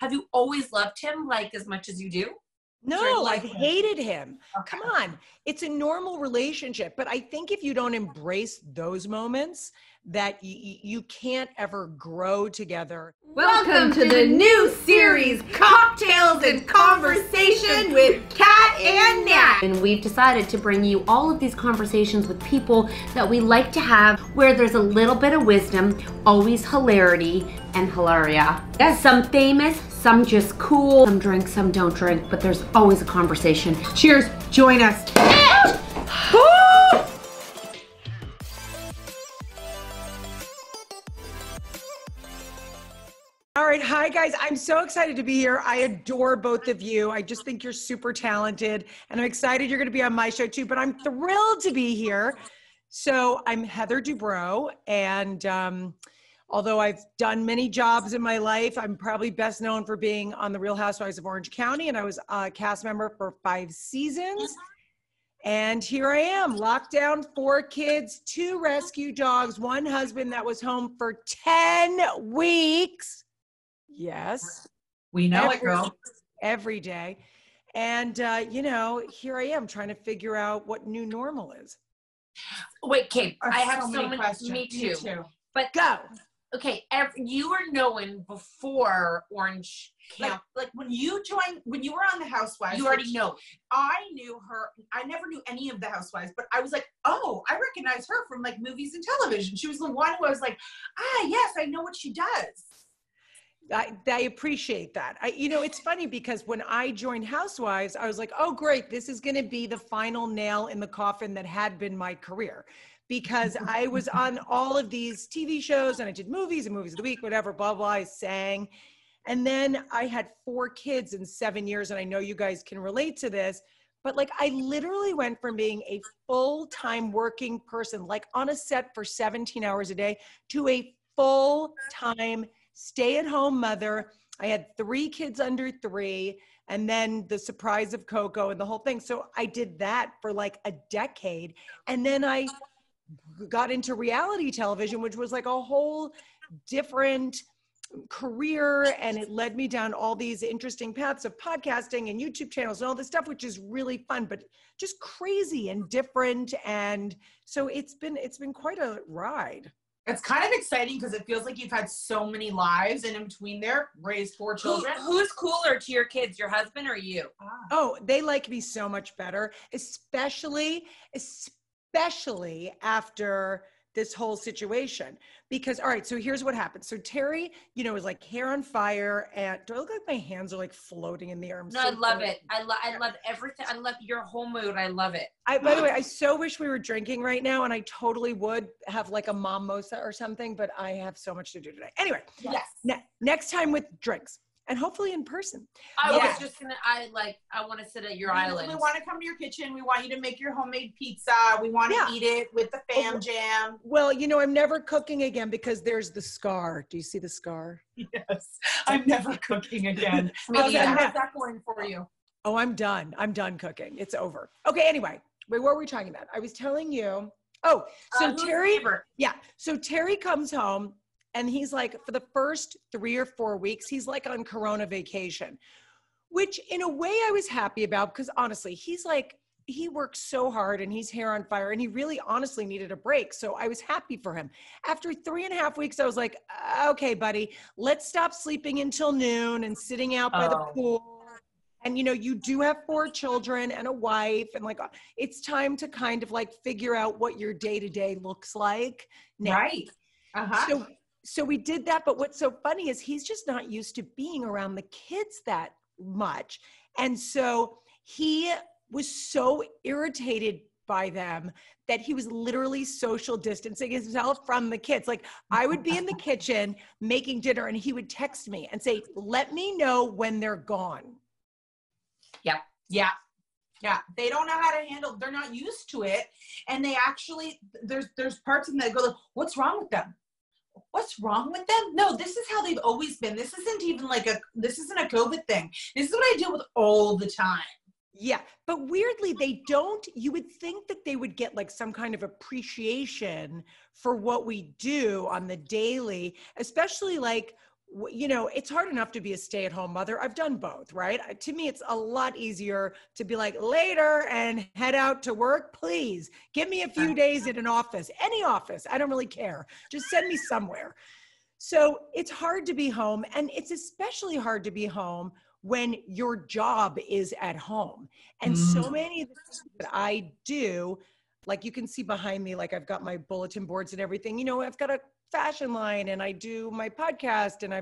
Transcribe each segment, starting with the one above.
have you always loved him like as much as you do? No, I've hated him. Okay. Come on. It's a normal relationship. But I think if you don't embrace those moments, that you can't ever grow together. Welcome to the new series, Cocktails and Conversation with Kat and Nat. And we've decided to bring you all of these conversations with people that we like to have, where there's a little bit of wisdom, always hilarity and hilaria. Yes. Some famous, some just cool, some drink, some don't drink, but there's always a conversation. Cheers, join us. All right. Hi, guys. I'm so excited to be here. I adore both of you. I just think you're super talented, and I'm excited you're going to be on my show too, but I'm thrilled to be here. So I'm Heather Dubrow, and although I've done many jobs in my life, I'm probably best known for being on The Real Housewives of Orange County, and I was a cast member for 5 seasons. And here I am, locked down, 4 kids, 2 rescue dogs, 1 husband that was home for 10 weeks. Yes. We know it, girl. Every day. And, here I am trying to figure out what new normal is. Wait, Kate, I have so many questions. Me too. But go. Okay, you were knowing before Orange County. Like when you were on the Housewives. You already know. I knew her. I never knew any of the Housewives, but I was like, oh, I recognize her from like movies and television. She was the one who I was like, yes, I know what she does. I appreciate that. It's funny because when I joined Housewives, I was like, oh, great. This is going to be the final nail in the coffin that had been my career, because I was on all of these TV shows and I did movies and movies of the week, whatever, blah, blah, I sang. And then I had 4 kids in 7 years. And I know you guys can relate to this, but like I literally went from being a full-time working person, like on a set for 17 hours a day, to a full-time stay-at-home mother. I had 3 kids under 3, and then the surprise of Coco and the whole thing. So I did that for like a decade. And then I got into reality television, which was like a whole different career. And it led me down all these interesting paths of podcasting and YouTube channels and all this stuff, which is really fun, but just crazy and different. And so it's been quite a ride. It's kind of exciting because it feels like you've had so many lives, and in between there, raised 4 children. Who's cooler to your kids, your husband or you? Oh, they like me so much better, especially after this whole situation. Because, all right, so here's what happened. So Terry, is like hair on fire. And do I look like my hands are like floating in the air? I love it. I love everything. I love your whole mood. I love it. By the way, I so wish we were drinking right now, and I totally would have like a mimosa or something, but I have so much to do today. Anyway, yes. Next time with drinks. And hopefully in person. I was just gonna. I want to sit at your island. We want to come to your kitchen. We want you to make your homemade pizza. We want to eat it with the fam jam. Well, I'm never cooking again because there's the scar. Do you see the scar? Yes, I'm never cooking again. How's that going for you? Oh, I'm done. I'm done cooking. It's over. Okay. Anyway, wait, what were we talking about? I was telling you. Oh, so Terry. Yeah. So Terry comes home. And he's like, for the first 3 or 4 weeks, he's like on Corona vacation, which in a way I was happy about, because honestly, he works so hard and he's hair on fire and he really honestly needed a break. So I was happy for him. After 3.5 weeks, I was like, okay, buddy, let's stop sleeping until noon and sitting out by the pool. And you do have 4 children and a wife, and like, it's time to kind of like figure out what your day-to-day looks like now. Right. Uh-huh. So we did that, but what's so funny is he's just not used to being around the kids that much. And so he was so irritated by them that he was literally social distancing himself from the kids. Like I would be in the kitchen making dinner and he would text me and say, let me know when they're gone. Yep. Yeah. Yeah, they don't know how to handle, they're not used to it. And they actually, there's parts of them that go like, what's wrong with them? What's wrong with them? No, this is how they've always been. This isn't even this isn't a COVID thing. This is what I deal with all the time. Yeah. But weirdly, you would think that they would get like some kind of appreciation for what we do on the daily, especially like you know, it's hard enough to be a stay-at-home mother. I've done both, right? To me, it's a lot easier to be like later and head out to work. Please give me a few days in an office, any office. I don't really care. Just send me somewhere. So it's hard to be home, and it's especially hard to be home when your job is at home. And so many of the things that I do, like you can see behind me, like I've got my bulletin boards and everything, you know, I've got a fashion line and I do my podcast and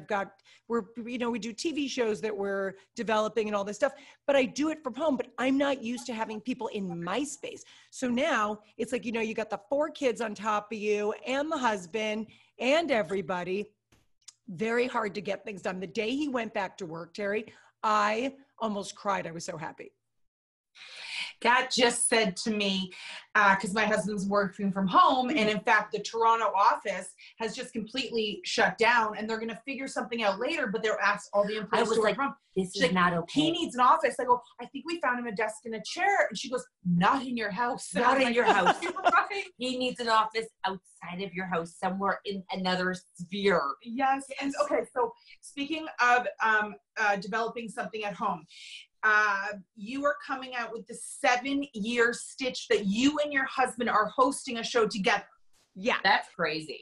we do TV shows that we're developing and all this stuff, but I do it from home, but I'm not used to having people in my space. So now it's like, you know, you got the 4 kids on top of you and the husband and everybody. Very hard to get things done. The day he went back to work, Terry, I almost cried. I was so happy. Kat just said to me, because my husband's working from home, and in fact, the Toronto office has just completely shut down, and they're going to figure something out later, but they're asked all the employees to work from home. This is not okay. He needs an office. I go, I think we found him a desk and a chair. And she goes, not in your house. Not in your house. Right? He needs an office outside of your house, somewhere in another sphere. Yes. And okay, so speaking of developing something at home, you are coming out with the 7-year stitch that you and your husband are hosting a show together. Yeah. That's crazy.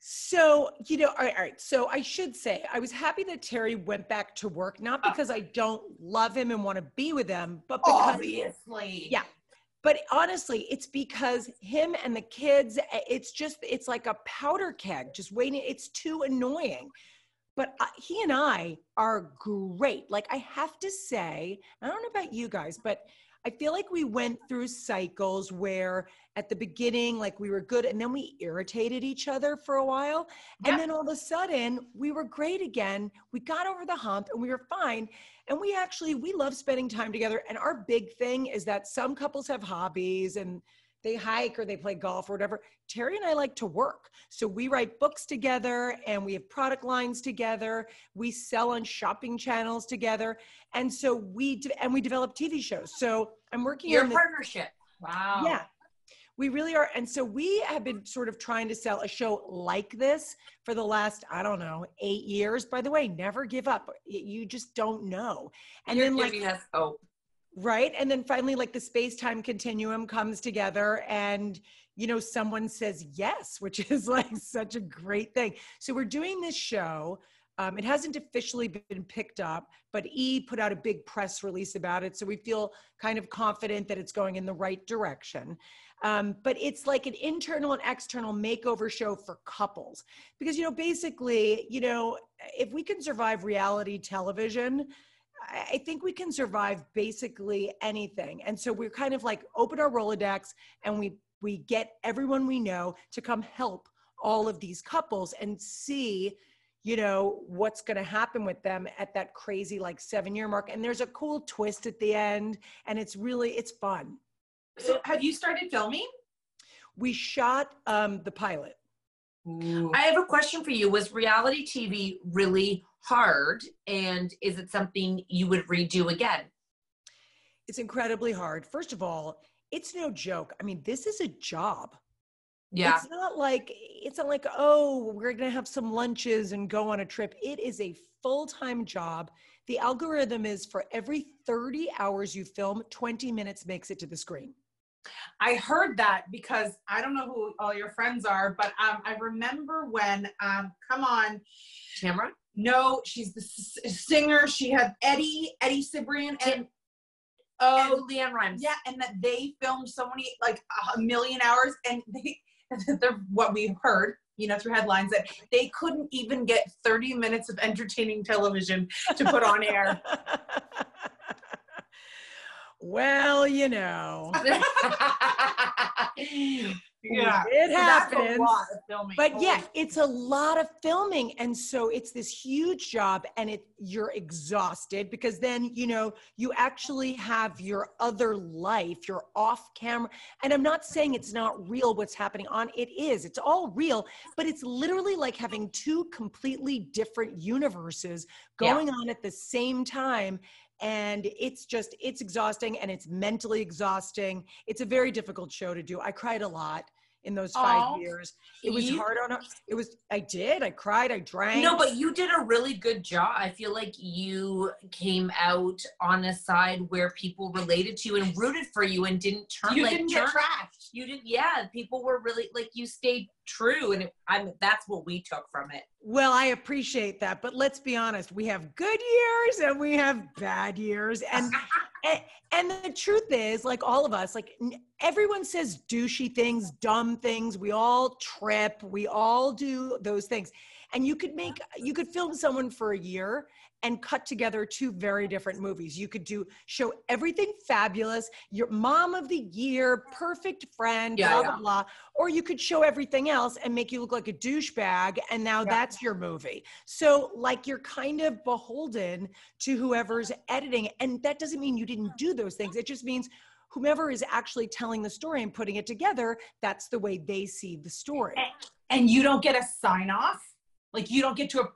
So, you know, all right. So I should say, I was happy that Terry went back to work, not because I don't love him and want to be with him, but because, obviously. Yeah. But honestly, it's because him and the kids, it's like a powder keg, just waiting. It's too annoying. But he and I are great. Like, I have to say, I don't know about you guys, but I feel like we went through cycles where at the beginning, like we were good, and then we irritated each other for a while. Yep. And then all of a sudden we were great again. We got over the hump and we were fine. And we love spending time together. And our big thing is that some couples have hobbies and they hike or they play golf or whatever. Terry and I like to work. So we write books together and we have product lines together. We sell on shopping channels together. And so we develop TV shows. So I'm working Your on partnership. Wow. Yeah, we really are. And so we have been sort of trying to sell a show like this for the last, 8 years. By the way, never give up. You just don't know. And You're then giving us hope. Right. And then finally, like the space-time continuum comes together and, you know, someone says yes, which is like such a great thing. So we're doing this show. It hasn't officially been picked up, but E put out a big press release about it. So we feel kind of confident that it's going in the right direction. But it's like an internal and external makeover show for couples. Because, you know, basically, you know, if we can survive reality television, I think we can survive basically anything. And so we're kind of like open our Rolodex and we get everyone we know to come help all of these couples and see, you know, what's going to happen with them at that crazy like 7-year mark. And there's a cool twist at the end and it's fun. So have you started filming? We shot the pilot. Ooh. I have a question for you. Was reality TV really hard? And is it something you would redo again? It's incredibly hard. First of all, it's no joke. I mean, this is a job. Yeah. It's not like, oh, we're going to have some lunches and go on a trip. It is a full-time job. The algorithm is for every 30 hours you film, 20 minutes makes it to the screen. I heard that because I don't know who all your friends are, but I remember when, come on. Tamara? No, she's the singer. She had Eddie Cibrian and Leanne Rimes. Yeah, and that they filmed so many, like 1 million hours, and they're what we heard, you know, through headlines, that they couldn't even get 30 minutes of entertaining television to put on air. Well, you know. Yeah, it happens. That's a lot of filming. But yeah, it's a lot of filming. And so it's this huge job and you're exhausted because then, you know, you actually have your other life, you're off camera. And I'm not saying it's not real what's happening on, it is, it's all real, but it's literally like having 2 completely different universes going on at the same time. And it's exhausting and it's mentally exhausting. It's a very difficult show to do. I cried a lot. in those 5 Oh, years. It was hard on us. I did. I cried. I drank. No, but you did a really good job. I feel like you came out on a side where people related to you and rooted for you and didn't turn. You didn't get trashed. You didn't. Yeah, people were really like, you stayed true, and that's what we took from it. Well, I appreciate that, but let's be honest. We have good years and we have bad years, and the truth is, like all of us, like everyone says douchey things, dumb things. We all trip. We all do those things. And you could film someone for a year and cut together 2 very different movies. You could show everything fabulous, your mom of the year, perfect friend, blah, blah, blah. Or you could show everything else and make you look like a douchebag. And now that's your movie. So like, you're kind of beholden to whoever's editing. And that doesn't mean you didn't do those things. It just means whomever is actually telling the story and putting it together, that's the way they see the story. And you don't get a sign off? Like, you don't get to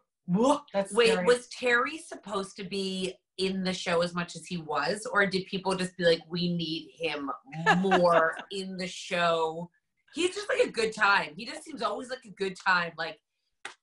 that's Wait, scary. was Terry supposed to be in the show as much as he was? Or did people just be like, we need him more in the show? He's just like a good time. He just seems always like a good time. Like,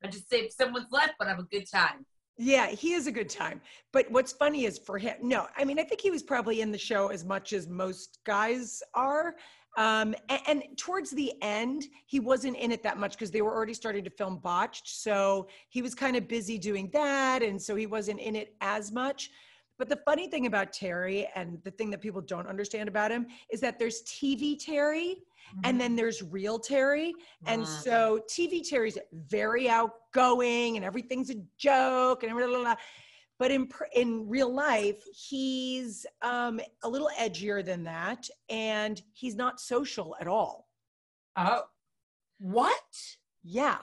I just saved someone's life, but have a good time. Yeah, he is a good time. But what's funny is for him, no, I mean, I think he was probably in the show as much as most guys are. And towards the end, he wasn't in it that much because they were already starting to film Botched. So he was kind of busy doing that. And so he wasn't in it as much. But the funny thing about Terry, and the thing that people don't understand about him, is that there's TV Terry and then there's real Terry. And so TV Terry's very outgoing and everything's a joke and blah, blah, blah. But in real life, he's a little edgier than that, and he's not social at all. Oh, what? Yeah.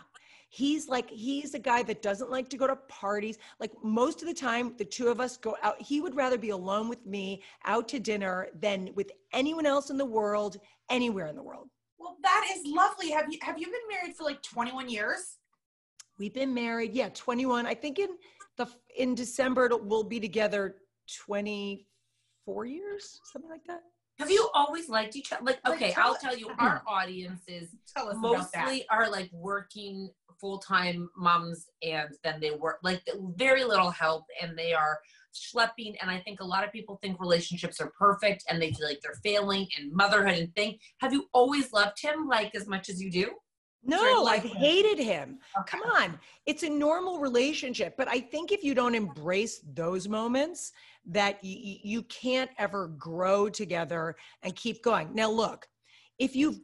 He's a guy that doesn't like to go to parties. Like, most of the time, the 2 of us go out. He would rather be alone with me out to dinner than with anyone else in the world, anywhere in the world. Well, that is lovely. Have you been married for like 21 years? We've been married, 21. I think in December we'll be together 24 years, something like that. Have you always liked each other? Like, okay, I'll tell you, our audiences mostly are like working full-time moms, and then they work like very little help, and they are schlepping. And I think a lot of people think relationships are perfect and they feel like they're failing in motherhood and thing. Have you always loved him like as much as you do? No, I've hated him. Okay. Come on. It's a normal relationship. But I think if you don't embrace those moments, that you can't ever grow together and keep going. Now, look, if you've,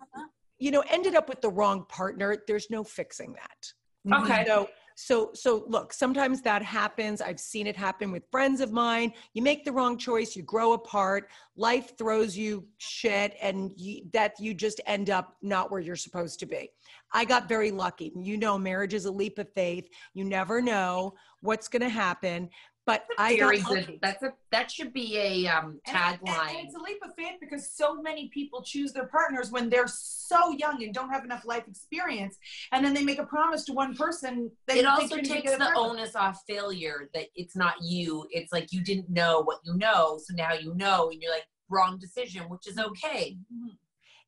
ended up with the wrong partner, there's no fixing that. Okay. So look, sometimes that happens. I've seen it happen with friends of mine. You make the wrong choice, you grow apart, life throws you shit, and you just end up not where you're supposed to be. I got very lucky. Marriage is a leap of faith. You never know what's going to happen. But that should be a tagline. And it's a leap of faith because so many people choose their partners when they're so young and don't have enough life experience, and then they make a promise to one person. It also takes the onus off failure, that it's not you. It's like you didn't know what you know, so now you know, and you're like, wrong decision, which is okay. Mm-hmm.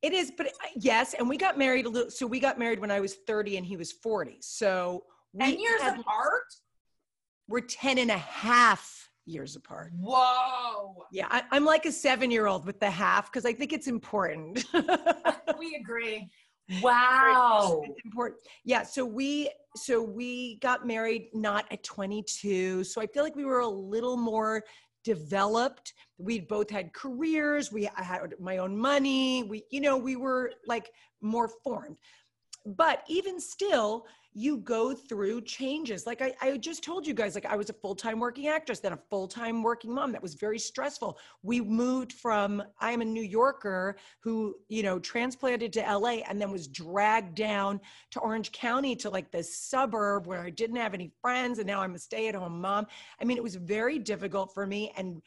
It is, but yes, and we got married we got married when I was 30 and he was 40. So 10 years apart? We're 10 and a half years apart. Whoa. Yeah, I'm like a 7-year-old with the half because I think it's important. We agree. Wow. It's important. Yeah, so we got married not at 22. So I feel like we were a little more developed. We both had careers. I had my own money. We were like more formed. But even still, you go through changes. Like I just told you guys, like I was a full-time working actress, then a full-time working mom. That was very stressful. We moved I am a New Yorker who, transplanted to LA and then was dragged down to Orange County to like this suburb where I didn't have any friends. And now I'm a stay-at-home mom. I mean, it was very difficult for me. And,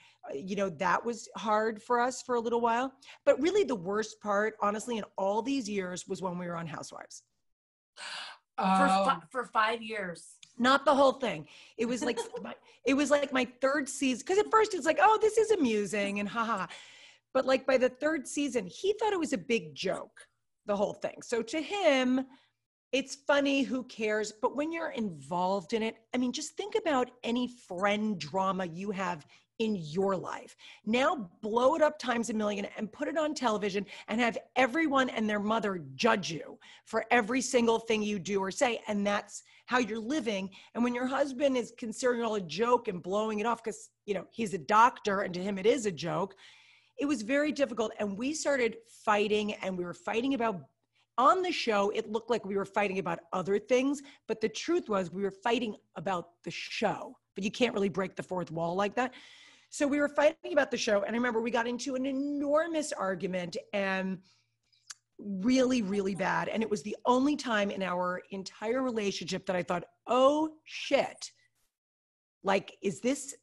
that was hard for us for a little while. But really the worst part, honestly, in all these years was when we were on Housewives. For 5 years. Not the whole thing. It was like my third season. Because at first it's like, oh, this is amusing and haha. But like by the third season, he thought it was a big joke. the whole thing. So to him, it's funny, who cares? But when you're involved in it, I mean, just think about any friend drama you have in your life. Now blow it up times a million and put it on television and have everyone and their mother judge you for every single thing you do or say. And that's how you're living. And when your husband is considering it all a joke and blowing it off because, you know, he's a doctor and to him it is a joke, it was very difficult. And we started fighting, and we were fighting about, on the show, it looked like we were fighting about other things, but the truth was we were fighting about the show. But you can't really break the fourth wall like that. So we were fighting about the show, and I remember we got into an enormous argument, and really, really bad. And it was the only time in our entire relationship that I thought, oh shit, like, is this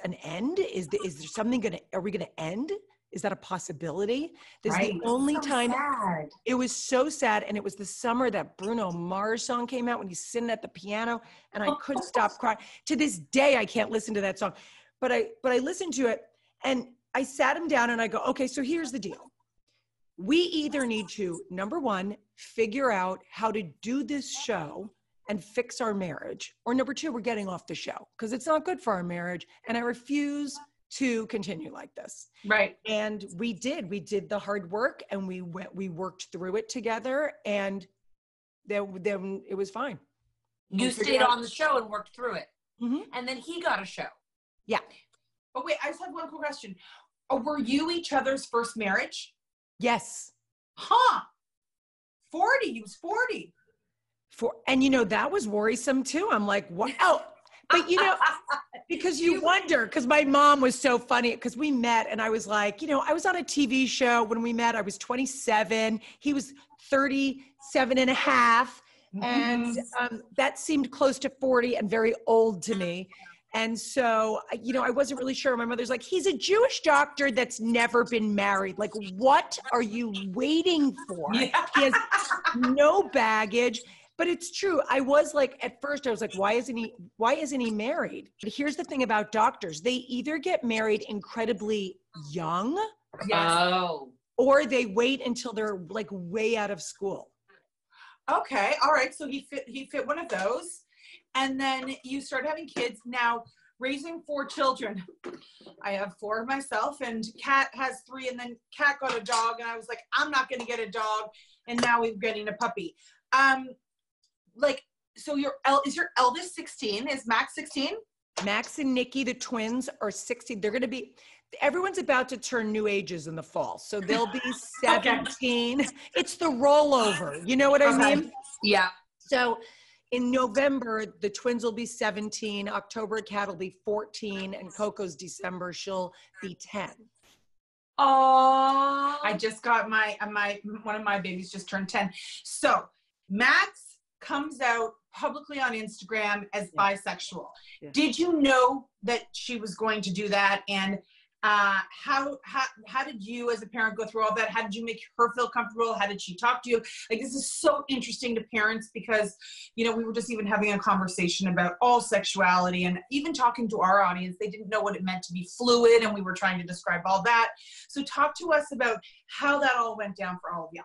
an end? Is there something are we gonna end? Is that a possibility? This is the only time. Sad. It was so sad. And it was the summer that Bruno Mars song came out when he's sitting at the piano, and I couldn't stop crying. To this day, I can't listen to that song. But I listened to it, and I sat him down and I go, okay, so here's the deal. We either need to, number one, figure out how to do this show and fix our marriage, or number two, we're getting off the show because it's not good for our marriage. And I refuse to continue like this. Right. And we did the hard work, and we worked through it together, and then it was fine. You stayed on the show and worked through it. Mm-hmm. And then he got a show. Yeah. But wait, I just have one quick question. Were you each other's first marriage? Yes. Huh. 40, you was 40. And you know, that was worrisome too. I'm like, wow. But you know, because you wonder, because my mom was so funny, because we met and I was like, you know, I was on a TV show when we met. I was 27. He was 37 and a half. And that seemed close to 40 and very old to me. And so, you know, I wasn't really sure. My mother's like, he's a Jewish doctor that's never been married. Like, what are you waiting for? Yeah. He has no baggage. But it's true. I was like, at first I was like, why isn't he married? But here's the thing about doctors. They either get married incredibly young, or they wait until they're like way out of school. Okay. All right. So he fit one of those. And then you start having kids. Now, raising 4 children. I have 4 myself, and Kat has 3, and then Kat got a dog, and I was like, I'm not going to get a dog. And now we're getting a puppy. Like, so is your eldest 16? Is Max 16? Max and Nikki, the twins, are 16. They're going to be, everyone's about to turn new ages in the fall. So they'll be 17. Okay. It's the rollover. You know what I mean? Yeah. So in November, the twins will be 17. October, Kat will be 14. And Coco's December, she'll be 10. Oh, I just got one of my babies just turned 10. So Max comes out publicly on Instagram as bisexual. Yeah. Did you know that she was going to do that? And how did you as a parent go through all that? How did you make her feel comfortable? How did she talk to you? Like, this is so interesting to parents because, you know, we were just even having a conversation about all sexuality, and even talking to our audience, they didn't know what it meant to be fluid, and we were trying to describe all that. So talk to us about how that all went down for all of y'all.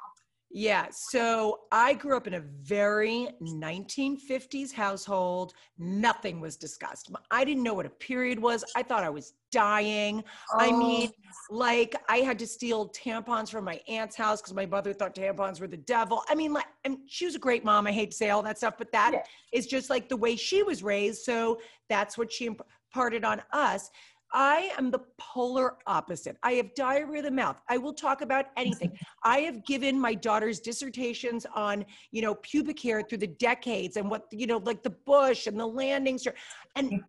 Yeah, so I grew up in a very 1950s household. Nothing was discussed. I didn't know what a period was. I thought I was dying. Oh. I mean, like, I had to steal tampons from my aunt's house because my mother thought tampons were the devil. I mean, like, and she was a great mom. I hate to say all that stuff, but that is just like the way she was raised. So that's what she imparted on us. I am the polar opposite. I have diarrhea of the mouth. I will talk about anything. I have given my daughters dissertations on, you know, pubic hair through the decades and what, you know, like the bush and the landing strip and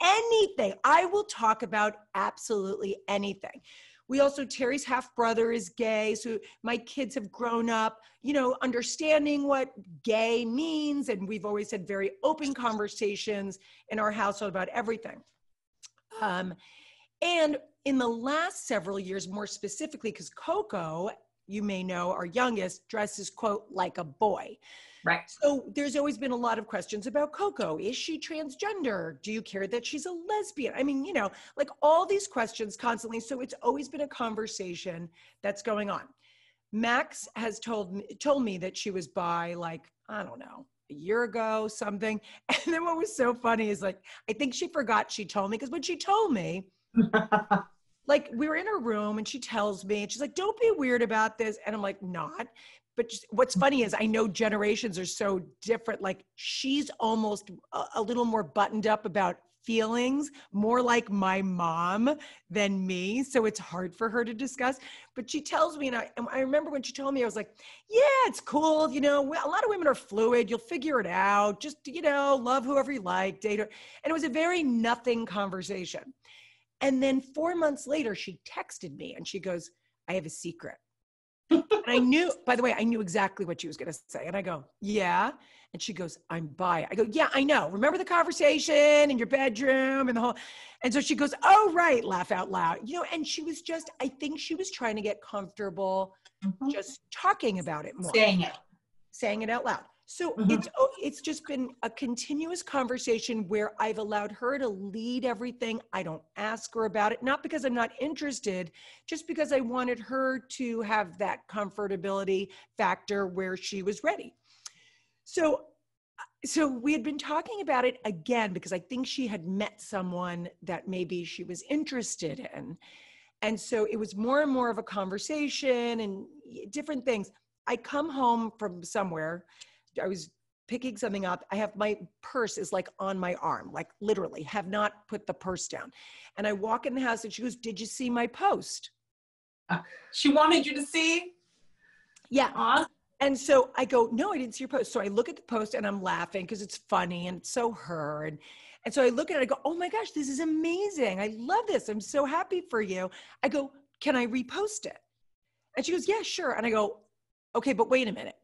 anything. I will talk about absolutely anything. We also, Terry's half brother is gay. So my kids have grown up, you know, understanding what gay means. And we've always had very open conversations in our household about everything. And in the last several years, more specifically, because Coco, you may know, our youngest, dresses, quote, like a boy. Right. So there's always been a lot of questions about Coco. Is she transgender? Do you care that she's a lesbian? I mean, you know, like all these questions constantly. So it's always been a conversation that's going on. Max has told me that she was bi, like, I don't know, a year ago, something. And then what was so funny is, like, I think she forgot she told me, because when she told me, like, we were in her room and she tells me, and she's like, don't be weird about this. And I'm like, not. But just, what's funny is I know generations are so different. Like, she's almost a little more buttoned up about feelings, more like my mom than me. So it's hard for her to discuss. But she tells me, and I remember when she told me, I was like, yeah, it's cool. You know, a lot of women are fluid. You'll figure it out. Just, you know, love whoever you like, date her. And it was a very nothing conversation. And then 4 months later, she texted me and she goes, I have a secret. And I knew, by the way, I knew exactly what she was going to say. And I go, yeah. And she goes, I'm bi. I go, yeah, I know. Remember the conversation in your bedroom and the whole, and so she goes, oh, right. Laugh out loud, you know, and she was just, I think she was trying to get comfortable just talking about it more. Saying it out loud. So it's just been a continuous conversation where I've allowed her to lead everything. I don't ask her about it, not because I'm not interested, just because I wanted her to have that comfortability factor where she was ready. So we had been talking about it again, because I think she had met someone that maybe she was interested in. And so it was more and more of a conversation and different things. I come home from somewhere. I was picking something up. I have my purse is like on my arm, like literally have not put the purse down. And I walk in the house and she goes, did you see my post? She wanted you to see? Yeah. And so I go, no, I didn't see your post. So I look at the post and I'm laughing because it's funny and it's so her. And so I look at it, I go, oh my gosh, this is amazing. I love this. I'm so happy for you. I go, can I repost it? And she goes, yeah, sure. And I go, okay, but wait a minute.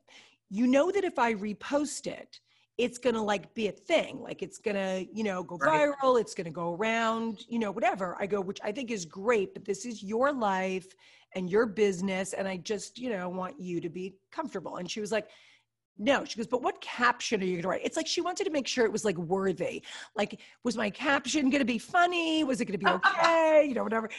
You know that if I repost it, it's going to like be a thing. Like it's going to, you know, go viral. It's going to go around, you know, whatever. I go, which I think is great, but this is your life and your business. And I just, you know, want you to be comfortable. And she was like, no, she goes, but what caption are you going to write? It's like, she wanted to make sure it was like worthy. Like, was my caption going to be funny? Was it going to be okay? You know, whatever.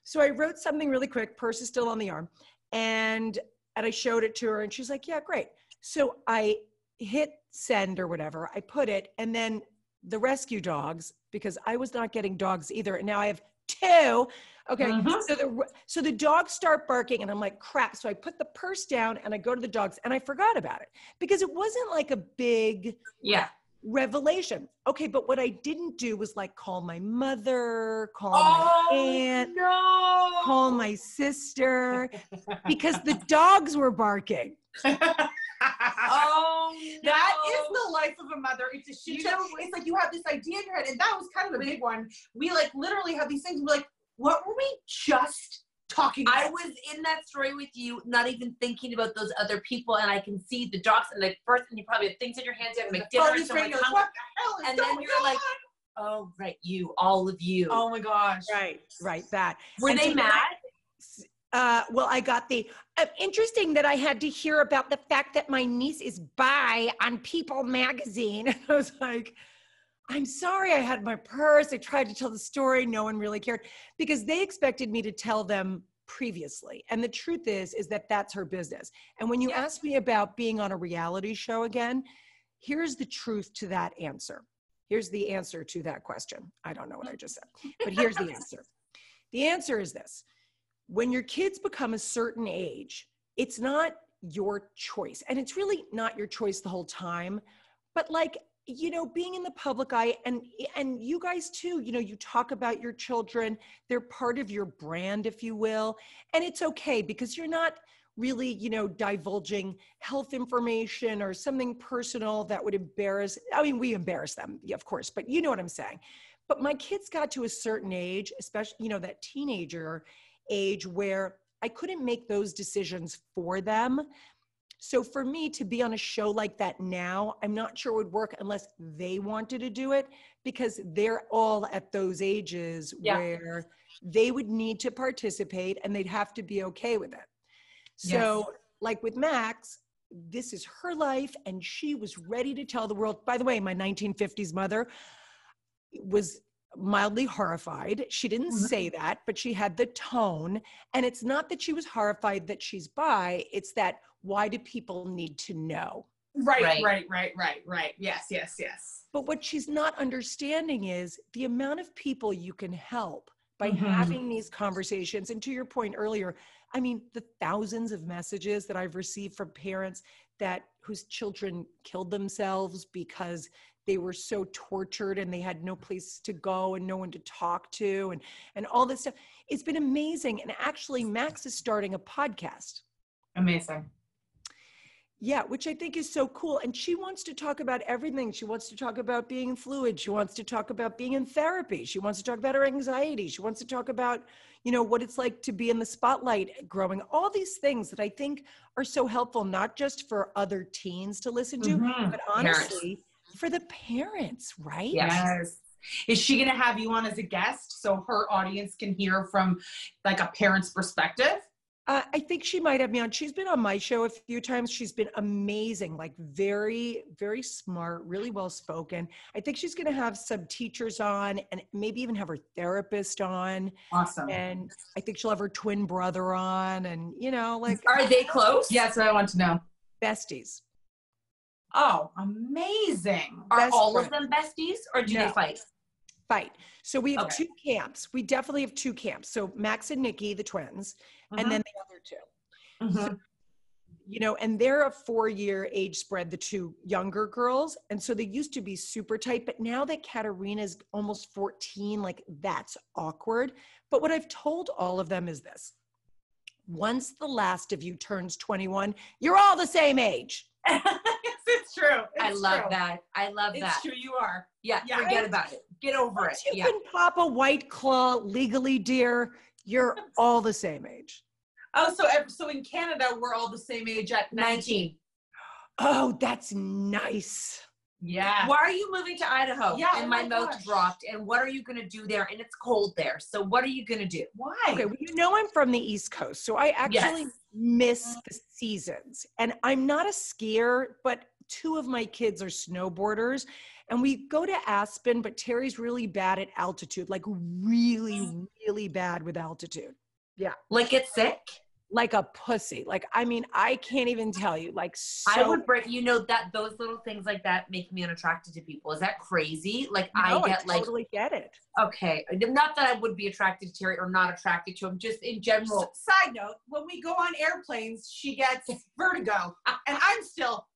So I wrote something really quick. Purse is still on the arm. And I showed it to her and she's like, yeah, great. So I hit send or whatever, I put it, and then the rescue dogs, because I was not getting dogs either. And now I have 2. Okay. So the dogs start barking and I'm like, crap. So I put the purse down and I go to the dogs and I forgot about it because it wasn't like a big revelation. Okay. But what I didn't do was like call my mother, call my aunt, call my sister, because the dogs were barking. That is the life of a mother. It's a shit show. It's like you have this idea in your head, and that was kind of a big one. We like literally have these things. We're like, what were we just talking about? I was in that story with you, not even thinking about those other people, and I can see the dogs, and like first, and you probably have things in your hands, you have to make dinner, what the hell is and then you're like, oh, right, you, all of you. Oh my gosh. Right, that. Were they mad? Well, I got the, interesting that I had to hear about the fact that my niece is bi on People magazine. I was like, I'm sorry, I had my purse. I tried to tell the story. No one really cared because they expected me to tell them previously. And the truth is that that's her business. And when you ask me about being on a reality show again, here's the truth to that answer. Here's the answer to that question. I don't know what I just said, but here's the answer. The answer is this. When your kids become a certain age, it's not your choice. And it's really not your choice the whole time. But like, you know, being in the public eye and you guys too, you know, you talk about your children, they're part of your brand, if you will. And it's okay because you're not really, you know, divulging health information or something personal that would embarrass. I mean, we embarrass them, of course, but you know what I'm saying. But my kids got to a certain age, especially, you know, that teenager age where I couldn't make those decisions for them. So for me to be on a show like that now, I'm not sure it would work unless they wanted to do it because they're all at those ages where they would need to participate and they'd have to be okay with it. So like with Max, this is her life and she was ready to tell the world. By the way, my 1950s mother was mildly horrified. She didn't say that, but she had the tone. And it's not that she was horrified that she's bi. It's that, why do people need to know? Right. Yes. But what she's not understanding is the amount of people you can help by having these conversations. And to your point earlier, I mean, the thousands of messages that I've received from parents whose children killed themselves because they were so tortured and they had no place to go and no one to talk to and all this stuff. It's been amazing. And actually, Max is starting a podcast. Amazing. Yeah, which I think is so cool. And she wants to talk about everything. She wants to talk about being fluid. She wants to talk about being in therapy. She wants to talk about her anxiety. She wants to talk about, what it's like to be in the spotlight growing, all these things that I think are so helpful, not just for other teens to listen to, but honestly, for the parents, right? Yes. Is she going to have you on as a guest so her audience can hear from like a parent's perspective? I think she might have me on. She's been on my show a few times. She's been amazing, like very, very smart, really well-spoken. I think she's going to have some teachers on and maybe even have her therapist on. Awesome. And I think she'll have her twin brother on and, Are they close? Yes, what I want to know. besties. Oh, amazing. Are all of them besties or do they fight? Fight. So we have two camps. We definitely have two camps. So Max and Nikki, the twins, and then the other two. So, and they're a 4-year age spread, the two younger girls. And so they used to be super tight, but now that Katarina's almost 14, like that's awkward. But what I've told all of them is this: once the last of you turns 21, you're all the same age. It's true. I love that. It's true. You are. Yeah. Forget about it. Get over Once it. you can pop a White Claw legally, dear, you're all the same age. Oh, so in Canada, we're all the same age at 19. Oh, that's nice. Yeah. Why are you moving to Idaho? Yeah. And my mouth dropped. And what are you going to do there? And it's cold there. So what are you going to do? Why? Okay, well, I'm from the East Coast, so I actually miss the seasons. And I'm not a skier, but 2 of my kids are snowboarders. And we go to Aspen, but Terry's really bad at altitude, like really, really bad with altitude. Yeah. Like get sick? Like a pussy. Like, I mean, I can't even tell you. Like, so I would break, that those little things like that make me unattracted to people. Is that crazy? Like no, I totally get it. Okay. Not that I would be attracted to Terry or not attracted to him, just in general. Side note, when we go on airplanes, she gets vertigo. And I'm still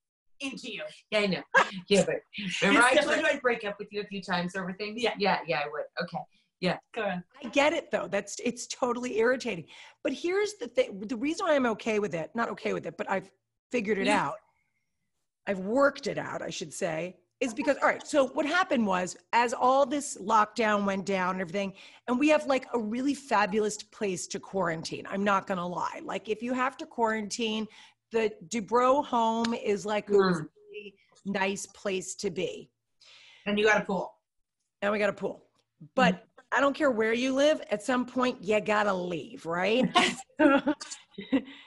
into you. Yeah, I know. Yeah, but remember I told you I'd break up with you a few times over things? Yeah, I would. Okay. Yeah. Go ahead. I get it though. It's totally irritating. But here's the thing. The reason why I'm okay with it, not okay with it, but I've figured it out. I've worked it out, I should say, is because, all right, so what happened was as all this lockdown went down and everything, and we have like a really fabulous place to quarantine. I'm not going to lie. Like if you have to quarantine, the Dubrow home is like a really nice place to be. And you got a pool. And we got a pool. But I don't care where you live, at some point you gotta leave, right?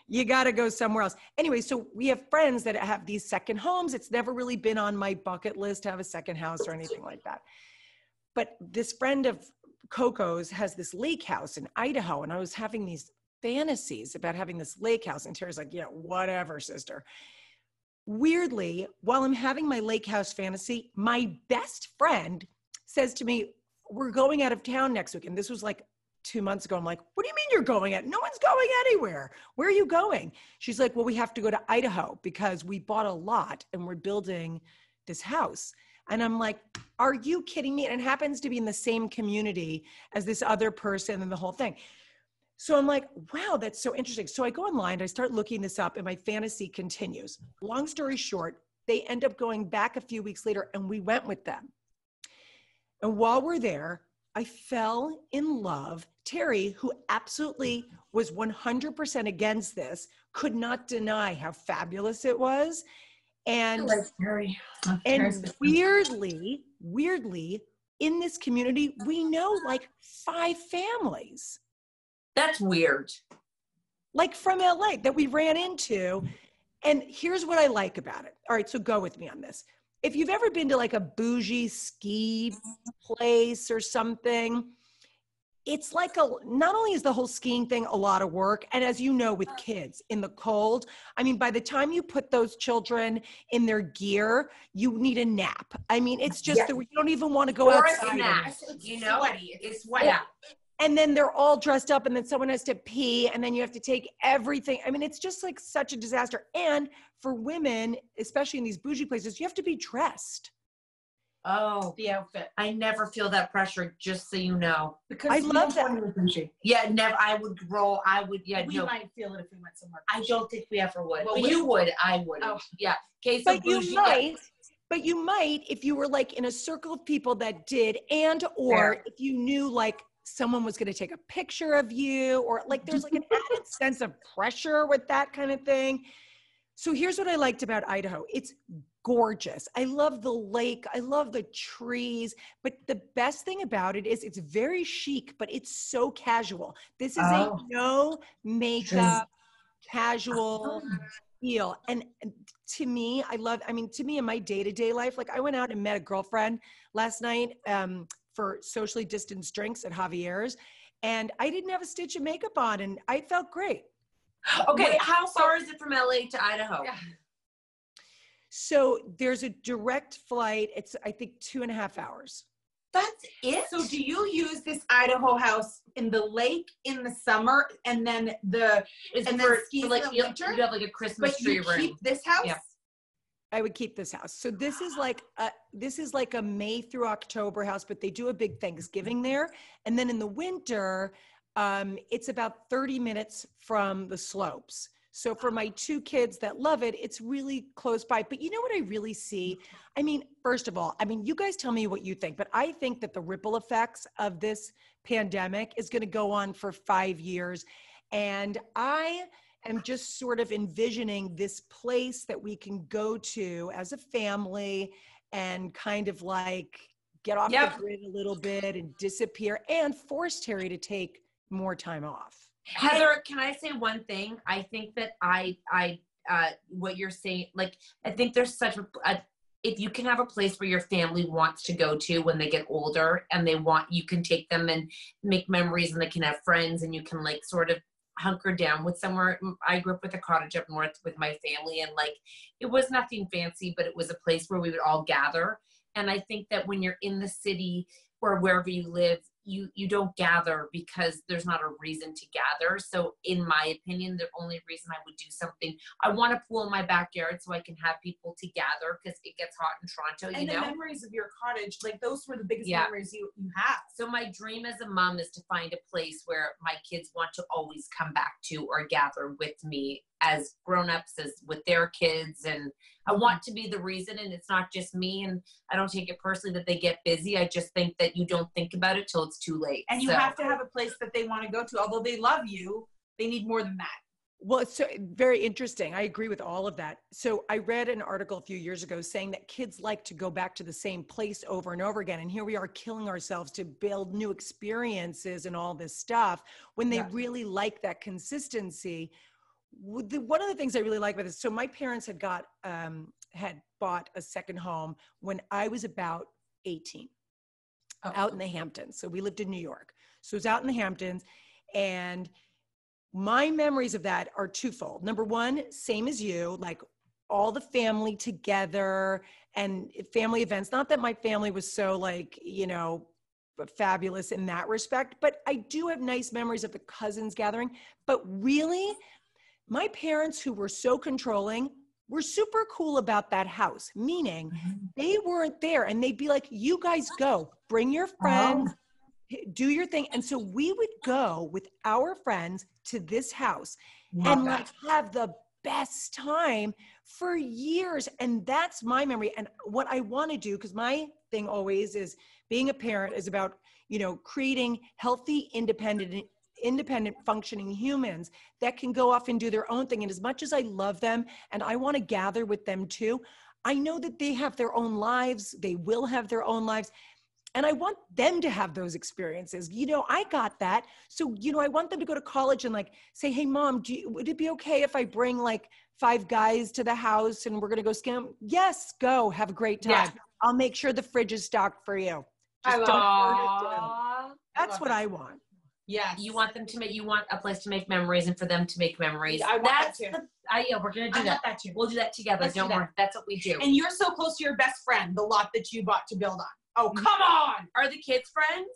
You gotta go somewhere else. Anyway, so we have friends that have these second homes. It's never really been on my bucket list to have a second house or anything like that. But this friend of Coco's has this lake house in Idaho, and I was having these fantasies about having this lake house, and Terry's like, yeah, whatever, sister. Weirdly, while I'm having my lake house fantasy, my best friend says to me, we're going out of town next week. And this was like 2 months ago. I'm like, what do you mean you're going out? No one's going anywhere. Where are you going? She's like, well, we have to go to Idaho because we bought a lot and we're building this house. And I'm like, are you kidding me? And it happens to be in the same community as this other person and the whole thing. So I'm like, wow, that's so interesting. So I go online, I start looking this up, and my fantasy continues. Long story short, they end up going back a few weeks later, and we went with them. And while we're there, I fell in love. Terry, who absolutely was 100% against this, could not deny how fabulous it was. And, weirdly, in this community, we know like 5 families. That's weird. Like from LA that we ran into. And here's what I like about it. All right, so go with me on this. if you've ever been to like a bougie ski place or something, it's like not only is the whole skiing thing a lot of work, and as you know, with kids in the cold, I mean, by the time you put those children in their gear, you need a nap. I mean, it's just that you don't even want to go outside. You know, it's sweaty. Yeah. And then they're all dressed up, and then someone has to pee, and then you have to take everything. I mean, it's just like such a disaster. And for women, especially in these bougie places, you have to be dressed. Oh, The outfit. I never feel that pressure, just so you know. Because I love that. Yeah, never. I would, We might feel it if we went somewhere. I don't think we ever would. Well, But you would. I would. Oh. Yeah. Okay, so But you might, if you were like in a circle of people that did, or if you knew like someone was going to take a picture of you, or like there's like an added sense of pressure with that kind of thing. So here's what I liked about Idaho. It's gorgeous. I love the lake. I love the trees. But the best thing about it is it's very chic, but it's so casual. This is a no makeup, casual feel. And to me, to me in my day-to-day life, like I went out and met a girlfriend last night for socially distanced drinks at Javier's, and I didn't have a stitch of makeup on, and I felt great. Okay, how far is it from LA to Idaho? Yeah. So there's a direct flight. It's, I think, 2.5 hours. That's it? So do you use this Idaho house in the lake in the summer, and then skis in the winter? You have like a Christmas tree room. Keep this house? Yeah. I would keep this house. So this is like a May through October house, but they do a big Thanksgiving there. And then in the winter, it's about 30 minutes from the slopes. So for my 2 kids that love it, it's really close by. But you know what I really see? I mean, first of all, you guys tell me what you think, but I think that the ripple effects of this pandemic is going to go on for 5 years. And I am just sort of envisioning this place that we can go to as a family and kind of like get off the grid a little bit and disappear, and force Terry to take more time off. Heather, can I say one thing? I think that what you're saying, like, I think there's such if you can have a place where your family wants to go to when they get older, and you can take them and make memories, and they can have friends, and you can like sort of hunker down with somewhere. I grew up with a cottage up north with my family, and like, it was nothing fancy, but it was a place where we would all gather. And I think that when you're in the city or wherever you live, you don't gather because there's not a reason to gather. So in my opinion, the only reason I would do something, I want a pool in my backyard so I can have people to gather, because it gets hot in Toronto, and the memories of your cottage, like those were the biggest memories you have. So my dream as a mom is to find a place where my kids want to always come back to or gather with me as grown-ups, as with their kids. And I want to be the reason, and it's not just me, and I don't take it personally that they get busy. I just think that you don't think about it till it's too late. And you have to have a place that they want to go to. Although they love you, they need more than that. Well, it's so very interesting. I agree with all of that. So I read an article a few years ago saying that kids like to go back to the same place over and over again. And here we are killing ourselves to build new experiences and all this stuff when they really like that consistency. One of the things I really like about this, so my parents had bought a second home when I was about 18, out in the Hamptons. So we lived in New York. So it was out in the Hamptons, and my memories of that are twofold. Number one, same as you, like all the family together and family events. Not that my family was so like, fabulous in that respect, but I do have nice memories of the cousins gathering. But really, my parents, who were so controlling, were super cool about that house, meaning they weren't there, and they'd be like, you guys go, bring your friends, do your thing. And so we would go with our friends to this house and like have the best time for years. And that's my memory. And what I want to do, because my thing always is being a parent is about, creating healthy, independent functioning humans that can go off and do their own thing. And as much as I love them and I want to gather with them too, I know that they have their own lives. They will have their own lives. And I want them to have those experiences. You know, I got that. So, you know, I want them to go to college and like say, hey, mom, would it be okay if I bring like 5 guys to the house and we're going to go scam? Yes, go. Have a great time. Yeah. I'll make sure the fridge is stocked for you. Just don't burn it down. That's what I want. Yeah, you want them to make. You want a place to make memories, and for them to make memories. I want that too. Yeah, we're gonna do that. Too. We'll do that together. Don't worry. That's what we do. And you're so close to your best friend, the lot that you bought to build on. Oh, come on! Are the kids friends?